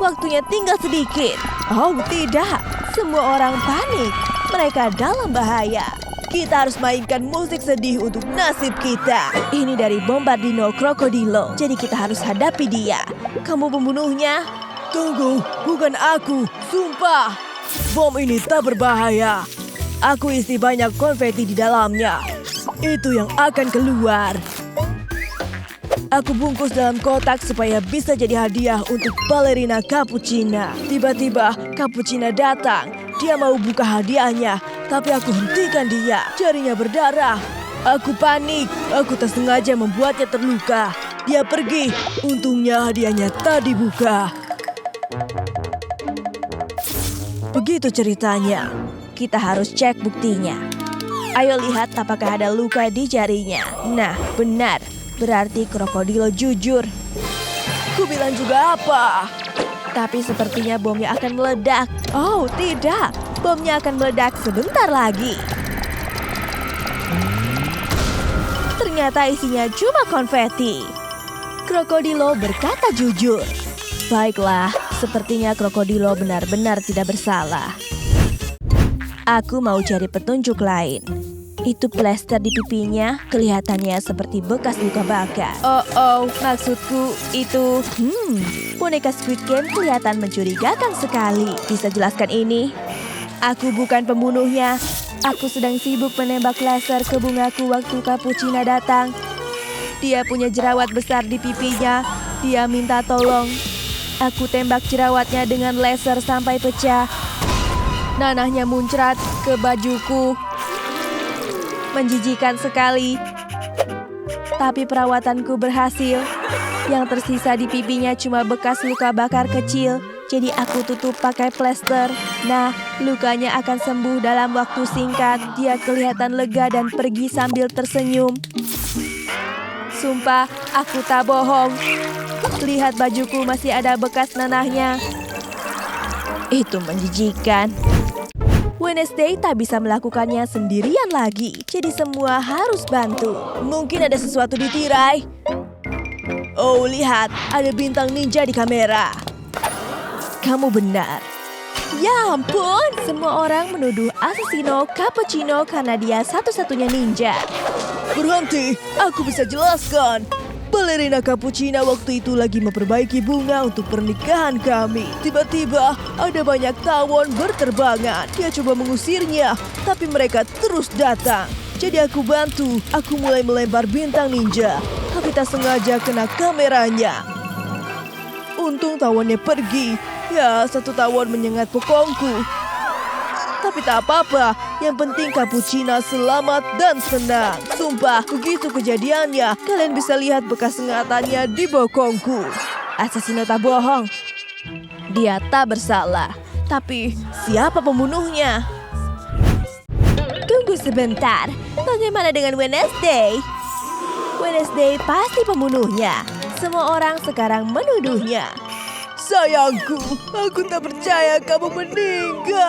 Waktunya tinggal sedikit. Oh tidak, semua orang panik. Mereka dalam bahaya. Kita harus mainkan musik sedih untuk nasib kita. Ini dari Bombardino Crocodilo. Jadi kita harus hadapi dia. Kamu pembunuhnya? Tunggu, bukan aku. Sumpah. Bom ini tak berbahaya. Aku isi banyak konfeti di dalamnya. Itu yang akan keluar. Aku bungkus dalam kotak supaya bisa jadi hadiah untuk balerina Cappuccina. Tiba-tiba Cappuccina datang. Dia mau buka hadiahnya, tapi aku hentikan dia. Jarinya berdarah. Aku panik. Aku tak sengaja membuatnya terluka. Dia pergi. Untungnya hadiahnya tak dibuka. Begitu ceritanya. Kita harus cek buktinya. Ayo lihat apakah ada luka di jarinya. Nah, benar. Berarti krokodilo jujur. Ku bilang juga apa? Tapi sepertinya bomnya akan meledak. Oh, tidak. Bomnya akan meledak sebentar lagi. Ternyata isinya cuma konfeti. Krokodilo berkata jujur. Baiklah, sepertinya krokodilo benar-benar tidak bersalah. Aku mau cari petunjuk lain. Itu plester di pipinya, kelihatannya seperti bekas luka bakar. Oh, maksudku itu... boneka Squid Game kelihatan mencurigakan sekali. Bisa jelaskan ini? Aku bukan pembunuhnya. Aku sedang sibuk menembak laser ke bungaku waktu Cappuccina datang. Dia punya jerawat besar di pipinya. Dia minta tolong. Aku tembak jerawatnya dengan laser sampai pecah. Nanahnya muncrat ke bajuku. Menjijikan sekali. Tapi perawatanku berhasil. Yang tersisa di pipinya cuma bekas luka bakar kecil. Jadi aku tutup pakai plester. Nah, lukanya akan sembuh dalam waktu singkat. Dia kelihatan lega dan pergi sambil tersenyum. Sumpah, aku tak bohong. Lihat bajuku masih ada bekas nanahnya. Itu menjijikan. Wednesday tak bisa melakukannya sendirian lagi, jadi semua harus bantu. Mungkin ada sesuatu di tirai. Oh, lihat, ada bintang ninja di kamera. Kamu benar. Ya ampun, semua orang menuduh Asesino Cappuccino karena dia satu-satunya ninja. Berhenti, aku bisa jelaskan. Balerina Cappuccina waktu itu lagi memperbaiki bunga untuk pernikahan kami. Tiba-tiba ada banyak tawon berterbangan. Dia coba mengusirnya, tapi mereka terus datang. Jadi aku bantu, aku mulai melempar bintang ninja. Tapi tak sengaja kena kameranya. Untung tawonnya pergi. Ya, satu tawon menyengat bokongku. Tapi tak apa-apa, yang penting Cappuccina selamat dan senang. Sumpah, begitu kejadiannya, kalian bisa lihat bekas sengatannya di bokongku. Asesino tak bohong. Dia tak bersalah. Tapi, siapa pembunuhnya? Tunggu sebentar, bagaimana dengan Wednesday? Wednesday pasti pembunuhnya. Semua orang sekarang menuduhnya. Sayangku, aku tak percaya kamu meninggal.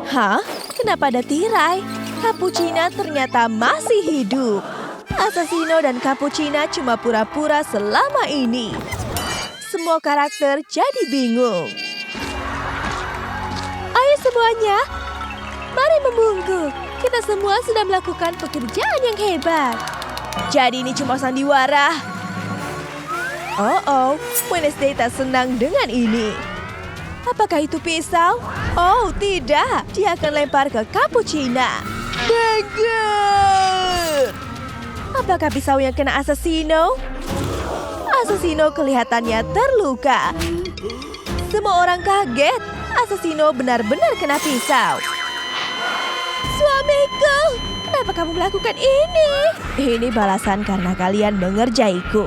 Hah? Kenapa ada tirai? Cappuccina ternyata masih hidup. Asesino dan Cappuccina cuma pura-pura selama ini. Semua karakter jadi bingung. Ayo semuanya, mari membungkuk. Kita semua sudah melakukan pekerjaan yang hebat. Jadi ini cuma sandiwara. Oh, Wednesday tak senang dengan ini. Apakah itu pisau? Oh, tidak. Dia akan lempar ke Cappuccina. Dagger! Apakah pisau yang kena Asesino? Asesino kelihatannya terluka. Semua orang kaget. Asesino benar-benar kena pisau. Suamiku, kenapa kamu melakukan ini? Ini balasan karena kalian mengerjaiku.